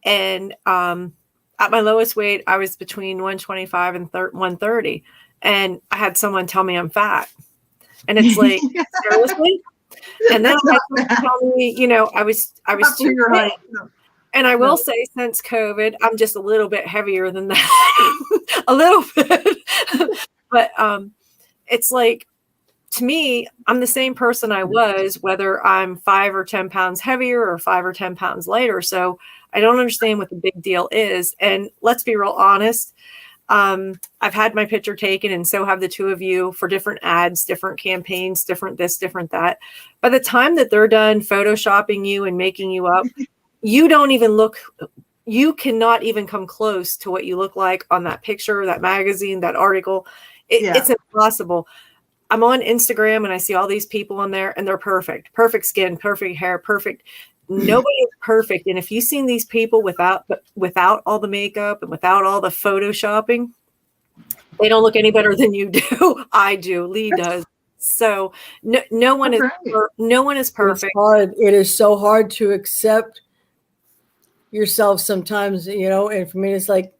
and at my lowest weight, I was between 125 and 130, and I had someone tell me I'm fat, and it's like seriously. And then I had someone tell me, I was too big. And I will say, since COVID, I'm just a little bit heavier than that, a little bit. But it's like, to me, I'm the same person I was, whether I'm 5 or 10 pounds heavier or 5 or 10 pounds lighter. So I don't understand what the big deal is. And let's be real honest. I've had my picture taken, and so have the two of you, for different ads, different campaigns, different this, different that. By the time that they're done photoshopping you and making you up, you don't even look, you cannot even come close to what you look like on that picture, that magazine, that article. It's impossible. I'm on Instagram and I see all these people on there, and they're perfect skin, perfect hair, perfect. Nobody is perfect. And if you've seen these people without all the makeup and without all the photoshopping, they don't look any better than you do. I do. Lee does. So no one is perfect. It's hard. It is so hard to accept yourself sometimes, and for me, it's like,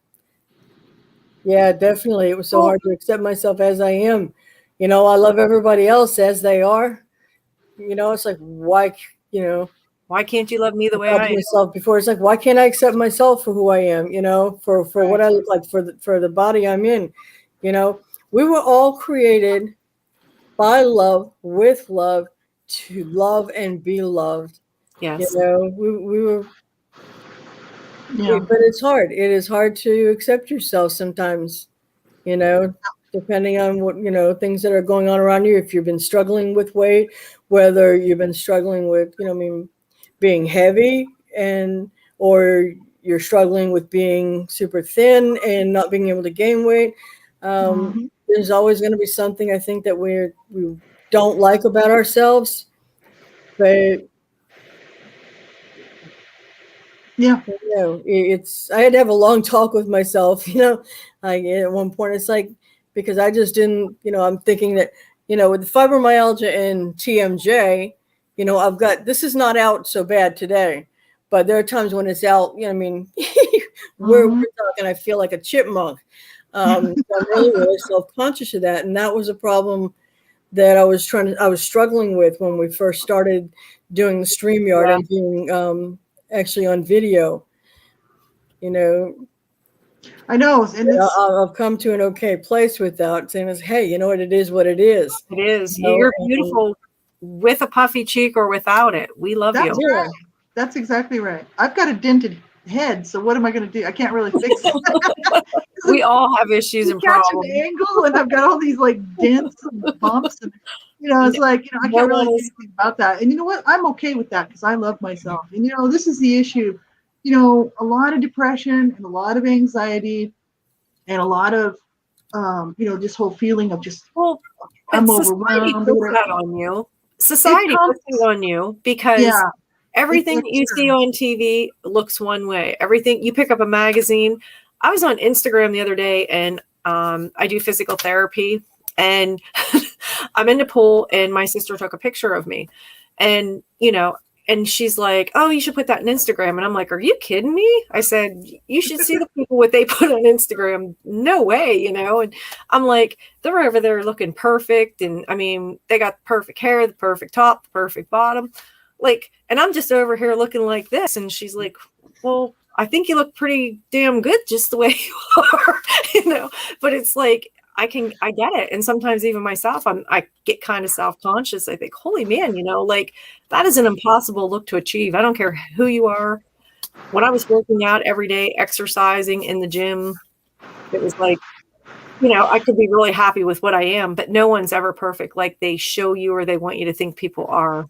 yeah, definitely. It was so hard to accept myself as I am. I love everybody else as they are. It's like, why can't you love me the way I am? Myself before, it's like, why can't I accept myself for who I am? For what I look like, for the body I'm in. We were all created by love, with love, to love and be loved. Yes. We were. Yeah. But it's hard. It is hard to accept yourself sometimes, depending on what, things that are going on around you. If you've been struggling with weight, whether you've been struggling with, being heavy, or you're struggling with being super thin and not being able to gain weight. There's always going to be something, I think, that we don't like about ourselves, but yeah, I had to have a long talk with myself, like at one point. It's like, because I just didn't, I'm thinking that, with the fibromyalgia and TMJ, I've got, this is not out so bad today, but there are times when it's out, we're talking, I feel like a chipmunk. So I'm really, really self-conscious of that. And that was a problem that I was struggling with when we first started doing the StreamYard and being actually on video. I know, and it's I've come to an okay place without saying, hey, you know what, it is what it is. It is. You're beautiful with a puffy cheek or without it. We love you. Right. That's exactly right. I've got a dented head, so what am I going to do? I can't really fix it. We all have issues and catch problems. an angle, and I've got all these like dents and bumps, and it's like I can't really do anything about that. And you know what? I'm okay with that because I love myself. And this is the issue. A lot of depression and a lot of anxiety and a lot of this whole feeling of just I'm overwhelmed. Puts that on you. Society puts it on you because everything that you see on TV looks one way. Everything you pick up a magazine. I was on Instagram the other day, and I do physical therapy, and I'm in the pool, and my sister took a picture of me, and and she's like, "Oh, you should put that on Instagram." And I'm like, "Are you kidding me?" I said, "You should see the people what they put on Instagram. No way, And I'm like, they're over there looking perfect, and I mean, they got the perfect hair, the perfect top, the perfect bottom, and I'm just over here looking like this. And she's like, "Well, I think you look pretty damn good just the way you are," But it's like I get it. And sometimes even myself, I get kind of self-conscious. I think, holy man, that is an impossible look to achieve. I don't care who you are. When I was working out every day, exercising in the gym, it was like, I could be really happy with what I am, but no one's ever perfect like they show you or they want you to think people are.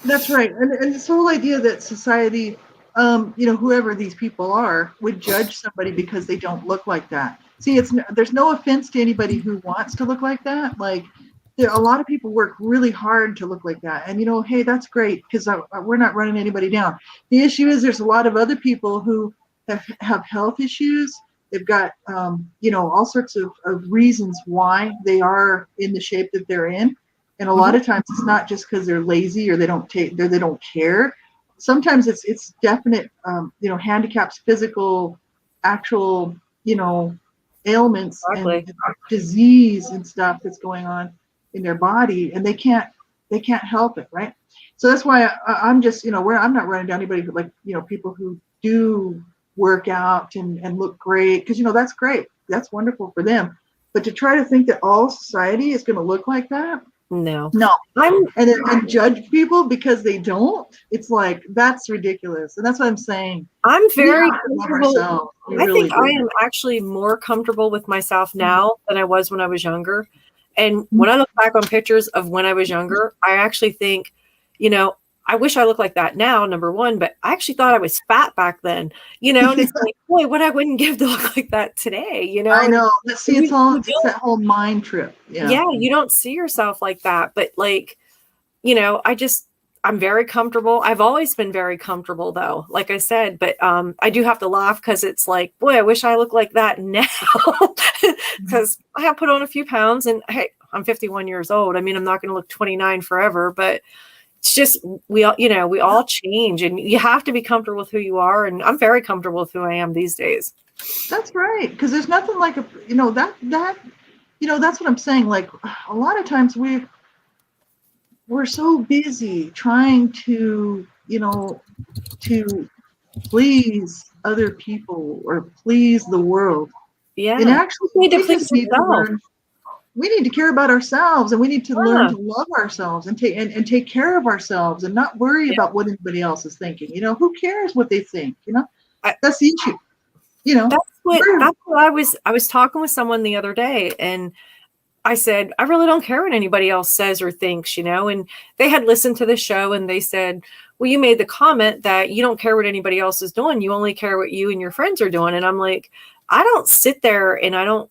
That's right. And this whole idea that society, whoever these people are, would judge somebody because they don't look like that. See, there's no offense to anybody who wants to look like that. A lot of people work really hard to look like that. And, hey, that's great because we're not running anybody down. The issue is there's a lot of other people who have health issues. They've got, all sorts of reasons why they are in the shape that they're in. And a lot of times it's not just because they're lazy or they don't care. Sometimes it's definite, handicaps, physical, actual, ailments and disease and stuff that's going on in their body, and they can't help it, right? So that's why I'm just, I'm not running down anybody who people who do work out and look great, because that's great, that's wonderful for them. But to try to think that all society is going to look like that, no, and judge people because they don't, it's like that's ridiculous. And that's what I'm saying. I'm very comfortable. I think I am actually more comfortable with myself now than I was when I was younger. And when I look back on pictures of when I was younger, I actually think, I wish I looked like that now, number one, but I actually thought I was fat back then, and it's like, boy, what I wouldn't give to look like that today, I know. See, it's that whole mind trip. Yeah, you don't see yourself like that. But I'm very comfortable. I've always been very comfortable though, like I said, but I do have to laugh because it's like, boy, I wish I looked like that now because I have put on a few pounds and hey, I'm 51 years old. I mean, I'm not going to look 29 forever, but it's just, we all change, and you have to be comfortable with who you are. And I'm very comfortable with who I am these days. That's right. Because there's nothing like that's what I'm saying. Like a lot of times we're so busy trying to please other people or please the world. Yeah. And actually we need to care about ourselves, and we need to learn to love ourselves and take care of ourselves and not worry about what anybody else is thinking. Who cares what they think? That's the issue. That's what I was talking with someone the other day, and I said, I really don't care what anybody else says or thinks, and they had listened to the show and they said, well, you made the comment that you don't care what anybody else is doing. You only care what you and your friends are doing. And I'm like, I don't sit there and I don't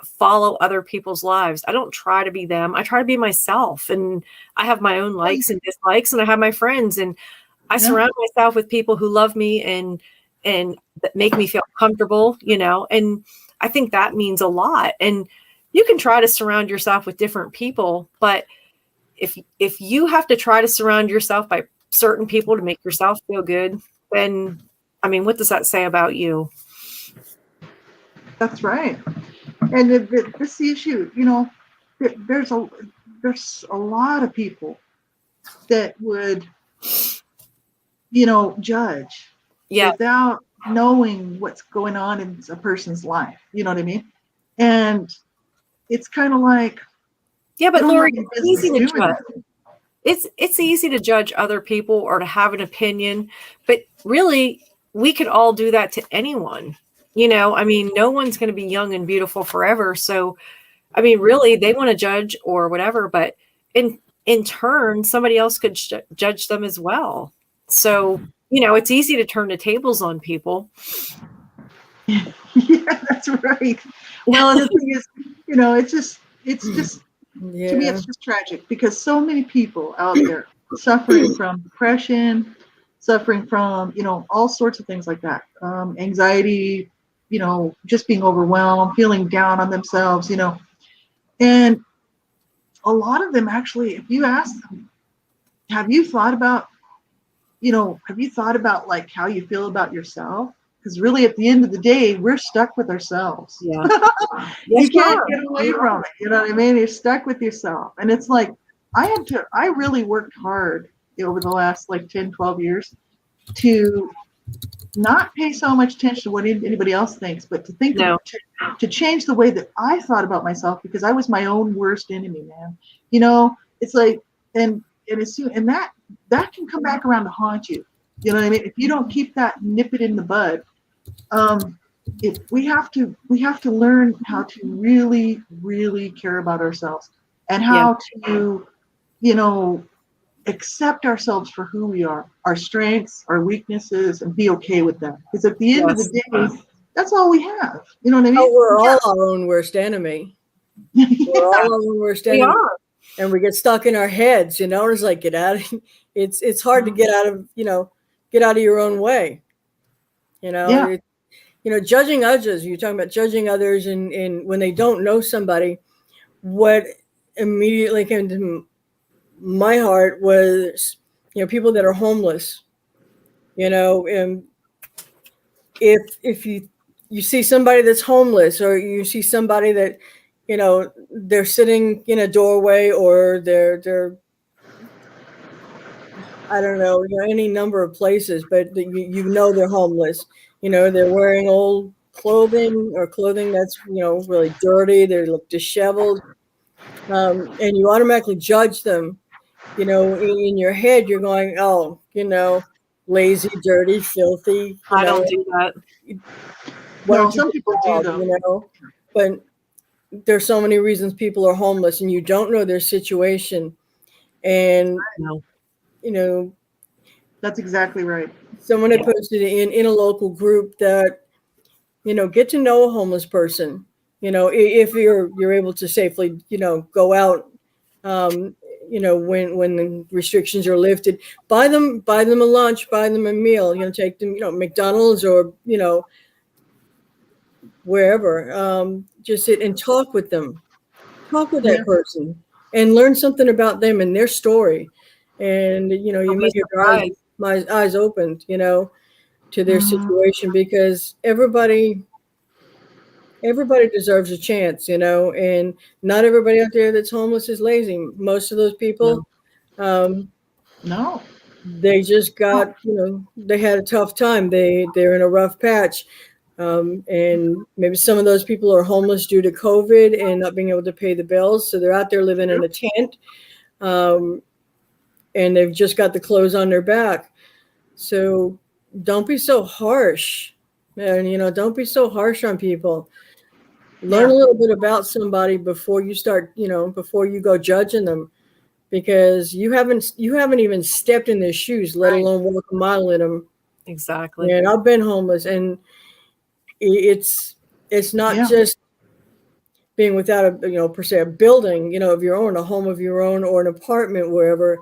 follow other people's lives. I don't try to be them. I try to be myself, and I have my own likes and dislikes, and I have my friends, and I surround myself with people who love me and that make me feel comfortable, and I think that means a lot. And you can try to surround yourself with different people, but if you have to try to surround yourself by certain people to make yourself feel good, then I mean, what does that say about you? That's right. And this is the issue, you know, there's a lot of people that would, you know, judge Yeah. without knowing what's going on in a person's life. You know what I mean? And it's kind of like, Yeah, I but don't have Laurie, any it's easy business to doing judge. that. It's easy to judge other people or to have an opinion, but really we could all do that to anyone. You know, I mean, no one's going to be young and beautiful forever. So, I mean, really, they want to judge or whatever, but in turn, somebody else could judge them as well. So, you know, it's easy to turn the tables on people. Yeah, that's right. Well, and the thing is, you know, it's just to me, Yeah. it's just tragic because so many people out there suffering from depression, suffering from, you know, all sorts of things like that, anxiety, you know, just being overwhelmed, feeling down on themselves, you know, and a lot of them actually, if you ask them, have you thought about, you know, have you thought about like how you feel about yourself? Because really, at the end of the day, we're stuck with ourselves. Yeah. You Yes, you can't are. get away from it. You know what I mean? You're stuck with yourself. And it's like, I really worked hard over the last like 10, 12 years to not pay so much attention to what anybody else thinks, but to think No. to change the way that I thought about myself because I was my own worst enemy, man. You know, it's like, and as soon, and that can come back around to haunt you. You know what I mean? If you don't keep that, nip it in the bud. If we have to learn how to really, really care about ourselves and Yeah. how to, you know, accept ourselves for who we are, our strengths, our weaknesses, and be okay with that. Because at the end of the Yes. day, that's all we have. You know what I Oh, mean? we're all our own worst enemy. We're Yeah. all our own worst We enemy. are. And we get stuck in our heads, you know, it's like, get out of, it's hard to get out of, you know, get out of your own way. You know, Yeah. you know, judging others, you're talking about judging others and when they don't know somebody, what immediately came to my heart was, you know, people that are homeless, you know, and if you see somebody that's homeless or you see somebody that, you know, they're sitting in a doorway or they're I don't know, you know, any number of places, but you know they're homeless. You know, they're wearing old clothing or clothing that's, you know, really dirty. They look disheveled, and you automatically judge them. You know, in your head, you're going, oh, you know, lazy, dirty, filthy. You I know, don't do that. why No, don't you some get people a do job? though. You know, but there's so many reasons people are homeless, and you don't know their situation, and No. you know. That's exactly right. Someone had posted in a local group that, you know, get to know a homeless person, you know, if you're able to safely, you know, go out, um, you know, when the restrictions are lifted, buy them a lunch, buy them a meal, you know, take them, you know, McDonald's or, you know, wherever, just sit and talk with them, talk with that Yeah. person and learn something about them and their story. And, you know, You'll you be make your surprised. my eyes opened, you know, to their Mhm. situation because everybody deserves a chance, you know, and not everybody out there that's homeless is lazy. Most of those people, No. um, No. they just got, you know, they had a tough time. They're in a rough patch. And maybe some of those people are homeless due to COVID and not being able to pay the bills. So they're out there living in a tent. Um, and they've just got the clothes on their back. So don't be so harsh. And, you know, don't be so harsh on people. Learn Yeah. a little bit about somebody before you start, you know, before you go judging them, because you haven't even stepped in their shoes, let Right. alone walk a mile in them. Exactly. And I've been homeless, and it's not Yeah. just being without a, you know, per se a building, you know, of your own, a home of your own, or an apartment wherever.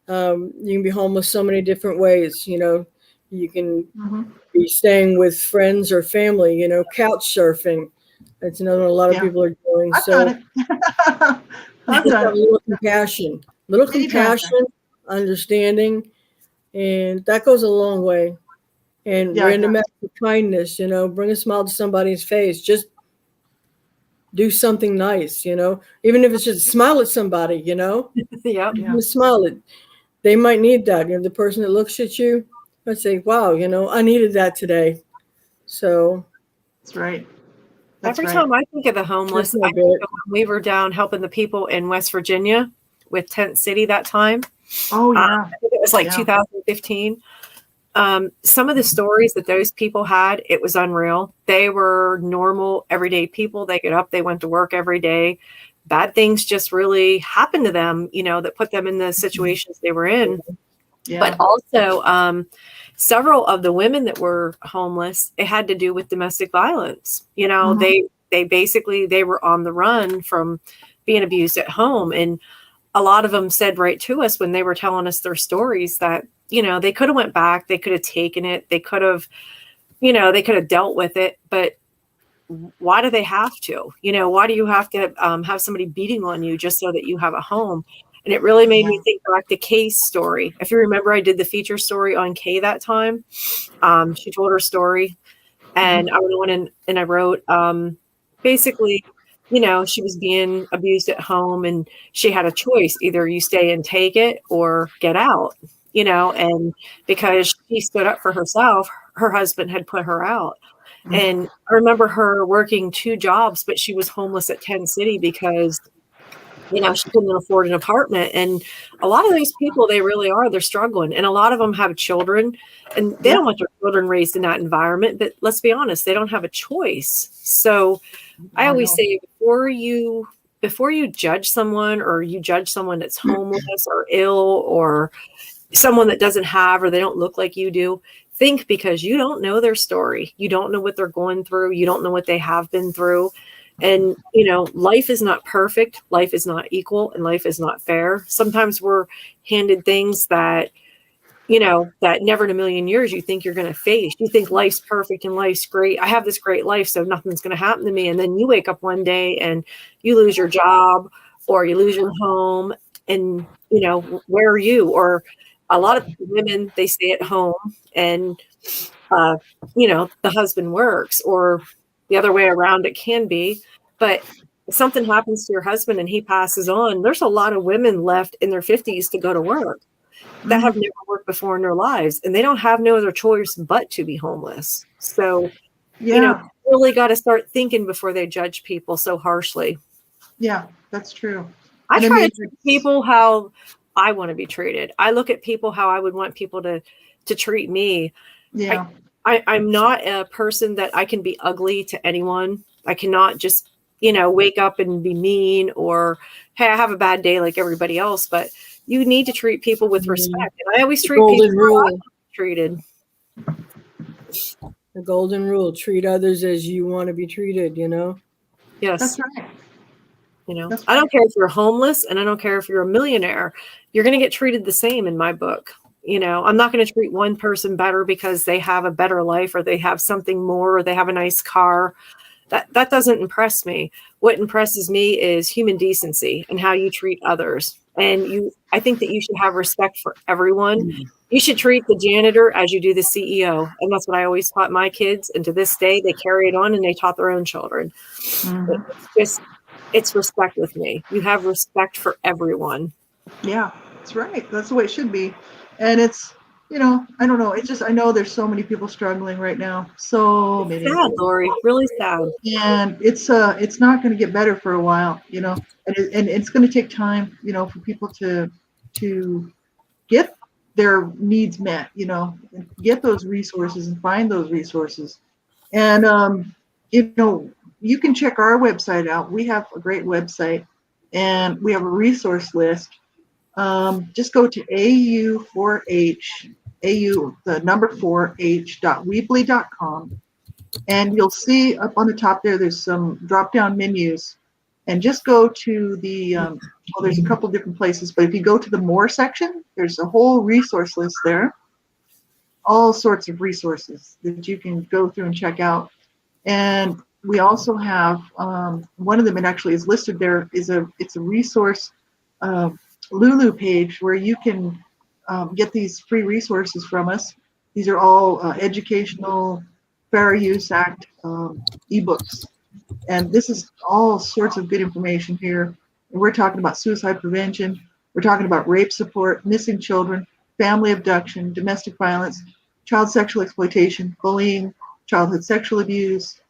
You can be homeless so many different ways. You know, you can Mhm. be staying with friends or family. You know, couch surfing. That's another one a lot of Yeah. people are doing. I've done So it. I've just done have a it little many times. compassion, understanding, and that goes a long way. And Yeah, it random does. acts of kindness, you know, bring a smile to somebody's face. Just do something nice, even if it's just smile at somebody, Yep. Yeah. Just smile at, they might need that. The person that looks at you, I say, wow, I needed that today. So That's right. That's Every right. time I think of the homeless, That's my I think bit. of when we were down helping the people in West Virginia with Tent City that time. Oh yeah. I think it was like Yeah. 2015. Some of the stories that those people had, it was unreal. They were normal, everyday people. They get up, they went to work every day. Bad things just really happened to them, that put them in the situations they were in. Yeah. But also, several of the women that were homeless, it had to do with domestic violence. They basically, they were on the run from being abused at home. And a lot of them said right to us when they were telling us their stories that, they could have went back, they could have taken it, they could have, they could have dealt with it, but why do they have to? Why do you have to have somebody beating on you just so that you have a home? And it really made me think back to Kay's story. If you remember, I did the feature story on Kay that time. She told her story, and I went in and I wrote, basically, she was being abused at home, and she had a choice: either you stay and take it or get out. And because she stood up for herself, her husband had put her out. And I remember her working 2 jobs, but she was homeless at Tent City because, she couldn't afford an apartment. And a lot of those people, they really are, they're struggling. And a lot of them have children, and they don't want their children raised in that environment. But let's be honest, they don't have a choice. So I always say, before you judge someone, or you judge someone that's homeless or ill, or someone that doesn't have, or they don't look like you do, think, because you don't know their story. You don't know what they're going through. You don't know what they have been through. And, life is not perfect. Life is not equal, and life is not fair. Sometimes we're handed things that, that never in a million years you think you're going to face. You think life's perfect and life's great. I have this great life, so nothing's going to happen to me. And then you wake up one day and you lose your job, or you lose your home, and, where are you? Or a lot of women, they stay at home, and, the husband works, or the other way around it can be. But if something happens to your husband and he passes on, there's a lot of women left in their 50s to go to work that have never worked before in their lives, and they don't have no other choice but to be homeless. So, really got to start thinking before they judge people so harshly. Yeah, that's true. I try to treat people how I want to be treated. I look at people how I would want people to treat me. Yeah. I'm not a person that I can be ugly to anyone. I cannot just, wake up and be mean, or, hey, I have a bad day like everybody else. But you need to treat people with respect. And I always treat people how I want to be treated. The golden rule: treat others as you want to be treated. Yes. That's right. I don't care if you're homeless, and I don't care if you're a millionaire. You're going to get treated the same in my book. I'm not going to treat one person better because they have a better life, or they have something more, or they have a nice car. That doesn't impress me. What impresses me is human decency and how you treat others. And I think that you should have respect for everyone. You should treat the janitor as you do the CEO. And that's what I always taught my kids. And to this day, they carry it on, and they taught their own children. It's respect with me. You have respect for everyone. Yeah, that's right. That's the way it should be. And it's, I don't know. It's just, I know there's so many people struggling right now. So many. Sad, Laurie. Really sad. And it's not going to get better for a while, and it's going to take time, for people to get their needs met, get those resources and find those resources. And, you can check our website out. We have a great website, and we have a resource list. Just go to AU4H, the number 4H.weebly.com, and you'll see up on the top there's some drop-down menus. And just go to the, there's a couple different places, but if you go to the More section, there's a whole resource list there. All sorts of resources that you can go through and check out. And we also have, one of them, it actually is listed there, it's a resource Lulu page where you can get these free resources from us. These are all educational, Fair Use Act ebooks. And this is all sorts of good information here. And we're talking about suicide prevention. We're talking about rape support, missing children, family abduction, domestic violence, child sexual exploitation, bullying, childhood sexual abuse,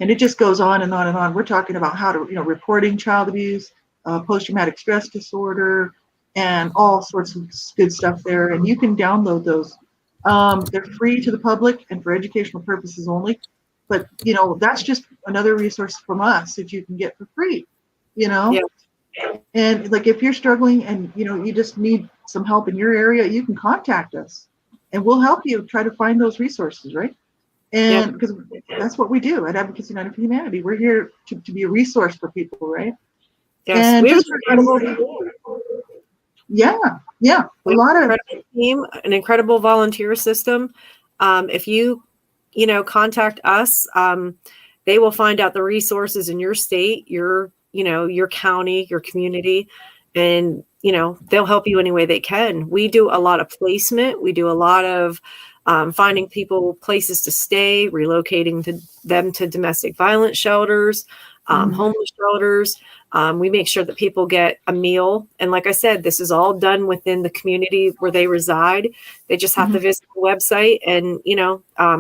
and it just goes on and on and on. We're talking about how to, reporting child abuse, post-traumatic stress disorder, and all sorts of good stuff there. And you can download those. They're free to the public and for educational purposes only. But, that's just another resource from us that you can get for free, Yeah. And like if you're struggling and, you just need some help in your area, you can contact us and we'll help you try to find those resources, right? And because that's what we do at Advocates United for Humanity. We're here to be a resource for people, right? Yes, And we have just an incredible, a lot of team, an incredible volunteer system. If you, contact us, they will find out the resources in your state, your county, your community, and they'll help you any way they can. We do a lot of placement. We do a lot of finding people places to stay, relocating them to domestic violence shelters, homeless shelters. We make sure that people get a meal. And like I said, this is all done within the community where they reside. They just have to visit the website and,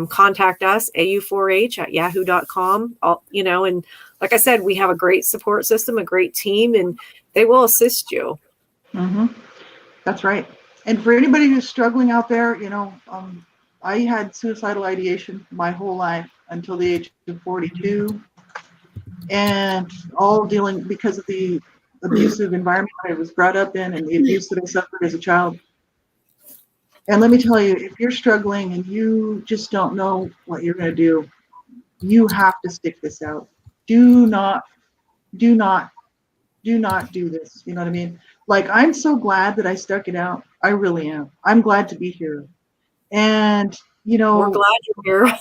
contact us, AU4H at yahoo.com. And like I said, we have a great support system, a great team, and they will assist you. That's right. And for anybody who's struggling out there, I had suicidal ideation my whole life until the age of 42, and all dealing because of the abusive environment I was brought up in and the abuse that I suffered as a child. And let me tell you, if you're struggling and you just don't know what you're going to do, you have to stick this out. Do not do this. You know what I mean? Like, I'm so glad that I stuck it out. I really am. I'm glad to be here. And, We're glad you're here.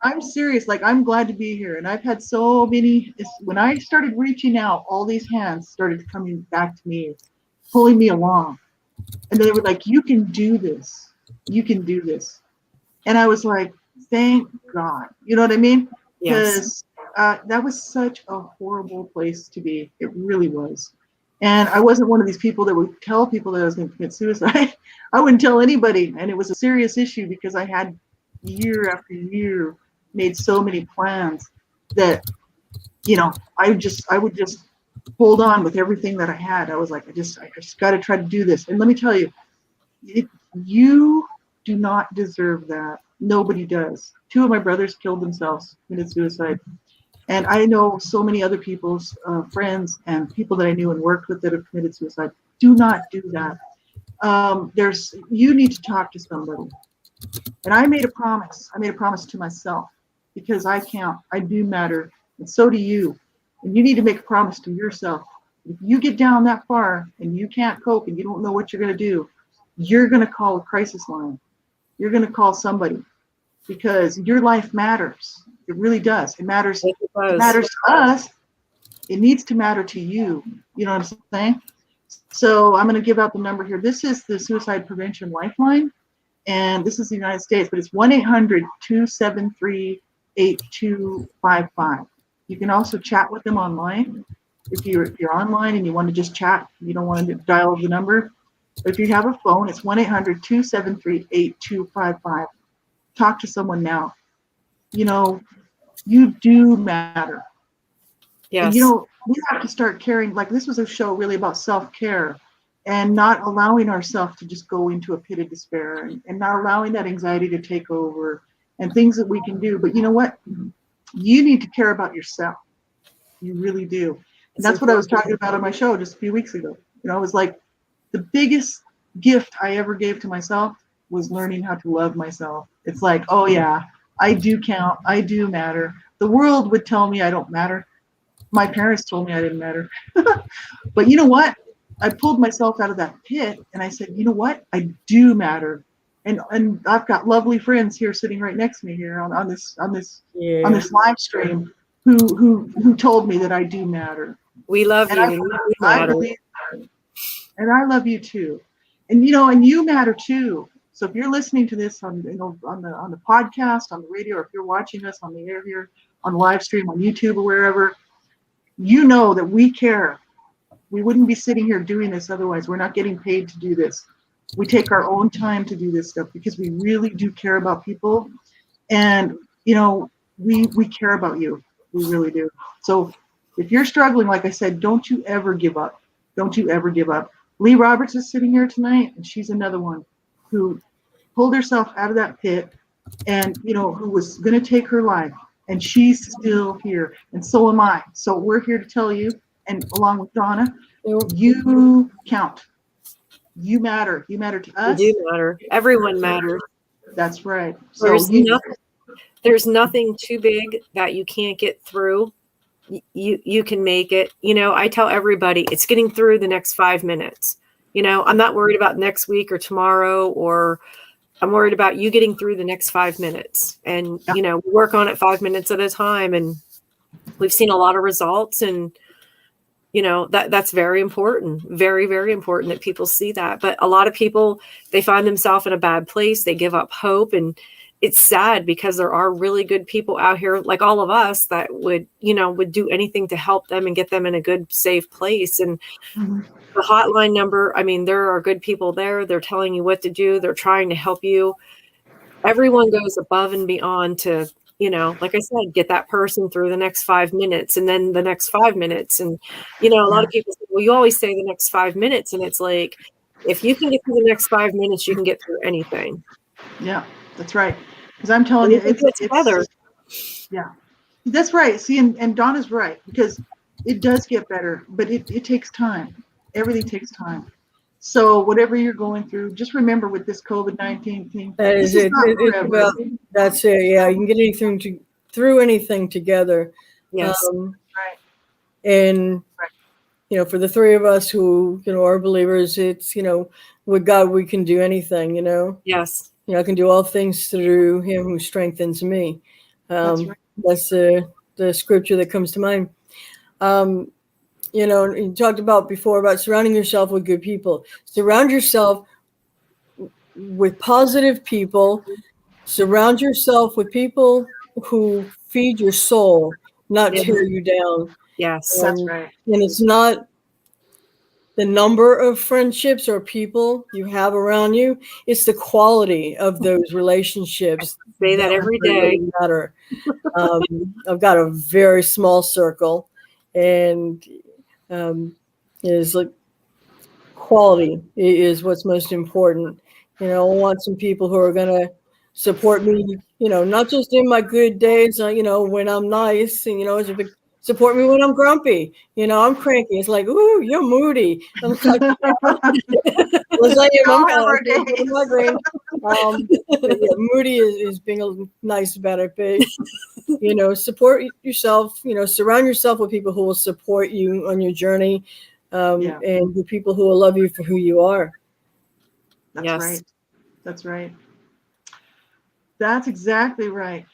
I'm serious. Like, I'm glad to be here. And I've had so many, when I started reaching out, all these hands started coming back to me, pulling me along. And they were like, you can do this. You can do this. And I was like, thank God. You know what I mean? Because that was such a horrible place to be. It really was. And I wasn't one of these people that would tell people that I was going to commit suicide. I wouldn't tell anybody. And it was a serious issue because I had year after year made so many plans that, I would just hold on with everything that I had. I was like, I just got to try to do this. And let me tell you, you do not deserve that. Nobody does. 2 of my brothers killed themselves, committed suicide. And I know so many other people's friends and people that I knew and worked with that have committed suicide. Do not do that. You need to talk to somebody. And I made a promise. I made a promise to myself because I count. I do matter. And so do you. And you need to make a promise to yourself. If you get down that far and you can't cope and you don't know what you're going to do, you're going to call a crisis line. You're going to call somebody because your life matters. It really does. It matters. It matters to us. It needs to matter to you. You know what I'm saying? So I'm going to give out the number here. This is the Suicide Prevention Lifeline, and this is the United States, but it's 1-800-273-8255. You can also chat with them online. If you're online and you want to just chat, you don't want to dial the number. But if you have a phone, it's 1-800-273-8255. Talk to someone now. You do matter. Yes. And, we have to start caring. Like, this was a show really about self-care and not allowing ourselves to just go into a pit of despair and not allowing that anxiety to take over and things that we can do. But you know what? You need to care about yourself. You really do. And that's what I was talking about on my show just a few weeks ago. It was like the biggest gift I ever gave to myself was learning how to love myself. It's like, oh yeah, I do count. I do matter. The world would tell me I don't matter. My parents told me I didn't matter. But you know what? I pulled myself out of that pit and I said, you know what? I do matter. And I've got lovely friends here sitting right next to me here on this live stream who told me that I do matter. We love you. I believe that. And I love you too. And and you matter too. So if you're listening to this on on the podcast, on the radio, or if you're watching us on the air here, on live stream, on YouTube or wherever, you know that we care. We wouldn't be sitting here doing this otherwise. We're not getting paid to do this. We take our own time to do this stuff because we really do care about people. And, we care about you. We really do. So if you're struggling, like I said, don't you ever give up. Don't you ever give up. Lee Roberts is sitting here tonight, and she's another one who pulled herself out of that pit and, who was going to take her life. And she's still here. And so am I. So we're here to tell you, and along with Donna, you count. You matter. You matter to us. You do matter. Everyone matters. That's right. So there's nothing too big that you can't get through. You can make it. I tell everybody it's getting through the next 5 minutes. I'm not worried about next week or tomorrow, or I'm worried about you getting through the next 5 minutes. And, we work on it 5 minutes at a time. And we've seen a lot of results. And, that's very important. Very, very important that people see that. But a lot of people, they find themselves in a bad place. They give up hope. And it's sad because there are really good people out here, like all of us, that would do anything to help them and get them in a good, safe place. And the hotline number, there are good people there. They're telling you what to do. They're trying to help you. Everyone goes above and beyond to, like I said, get that person through the next 5 minutes and then the next 5 minutes. And, a lot of people say, well, you always say the next 5 minutes. And it's like, if you can get through the next 5 minutes, you can get through anything. Yeah, that's right. Because I'm telling you, it's together. Yeah, that's right. See, and Donna's right, because it does get better, but it takes time. Everything takes time. So whatever you're going through, just remember with this COVID-19 thing. That is it. That's it. Yeah, you can get anything through anything together. Yes. Right. And for the three of us who are believers, it's with God we can do anything. Yes. I can do all things through Him who strengthens me. That's right. That's the scripture that comes to mind. You talked about before about surrounding yourself with good people. Surround yourself with positive people. Surround yourself with people who feed your soul, not tear you down. Yes, that's right. And it's not the number of friendships or people you have around you. It's the quality of those relationships. Say that every day. Really matter. I've got a very small circle, and is like quality is what's most important. I want some people who are going to support me, not just in my good days, when I'm nice, and, support me when I'm grumpy. I'm cranky. It's like, ooh, you're moody. I'm like, moody is being nice about it, but support yourself. Surround yourself with people who will support you on your journey, and with people who will love you for who you are. That's right. That's right. That's exactly right.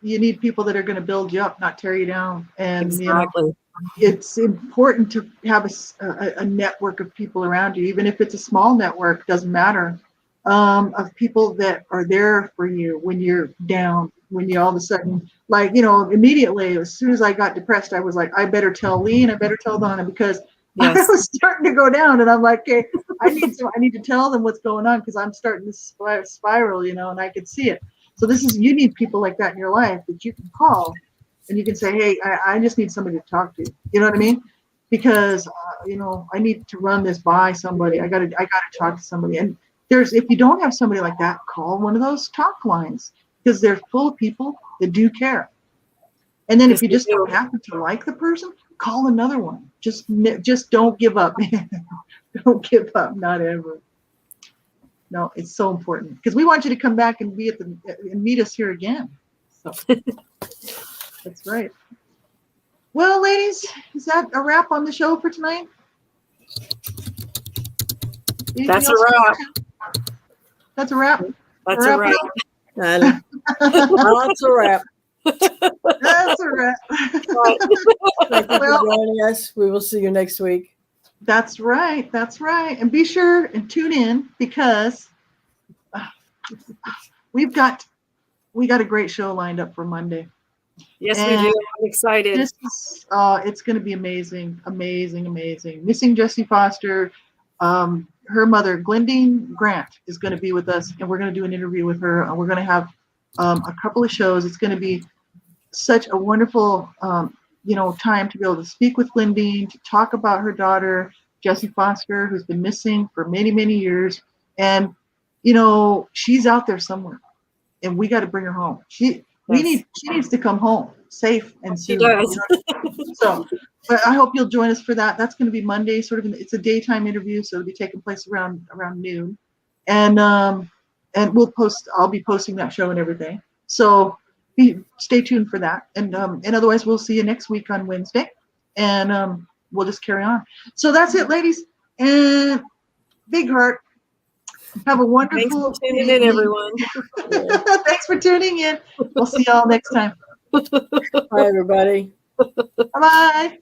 You need people that are going to build you up, not tear you down. And exactly. It's important to have a network of people around you, even if it's a small network, doesn't matter, of people that are there for you when you're down, when you all of a sudden, immediately, as soon as I got depressed, I was like, I better tell Lee and I better tell Donna, because I was starting to go down, and I'm like, okay, I need to tell them what's going on, because I'm starting to spiral, and I could see it. So you need people like that in your life that you can call and you can say, hey, I just need somebody to talk to. You know what I mean? Because, I need to run this by somebody. I gotta talk to somebody. And if you don't have somebody like that, call one of those talk lines, because they're full of people that do care. And then if you just don't happen to like the person, call another one. Just don't give up. Don't give up. Not ever. No, it's so important, because we want you to come back and meet us here again. So that's right. Well, ladies, is that a wrap on the show for tonight? That's a wrap. That's a wrap. That's a wrap. That's a wrap. That's a wrap. Thank you for joining us. We will see you next week. That's right. That's right. And be sure and tune in, because we got a great show lined up for Monday. Yes, And we do. I'm excited. this is, it's going to be amazing, amazing, amazing. Missing Jessie Foster. Her mother, Glendine Grant, is going to be with us, and we're going to do an interview with her. And we're going to have a couple of shows. It's going to be such a wonderful, time to be able to speak with Glendine, to talk about her daughter, Jessie Foster, who's been missing for many, many years. And, she's out there somewhere, and we got to bring her home. She needs to come home safe and soon. She does. So, but I hope you'll join us for that. That's going to be Monday, it's a daytime interview, so it'll be taking place around noon, and I'll be posting that show and everything. So stay tuned for that, and otherwise we'll see you next week on Wednesday, and we'll just carry on. So that's it, ladies, and big heart. Have a wonderful Thanks for tuning in, everyone. Thanks for tuning in. We'll see y'all next time. Bye, everybody. Bye-bye.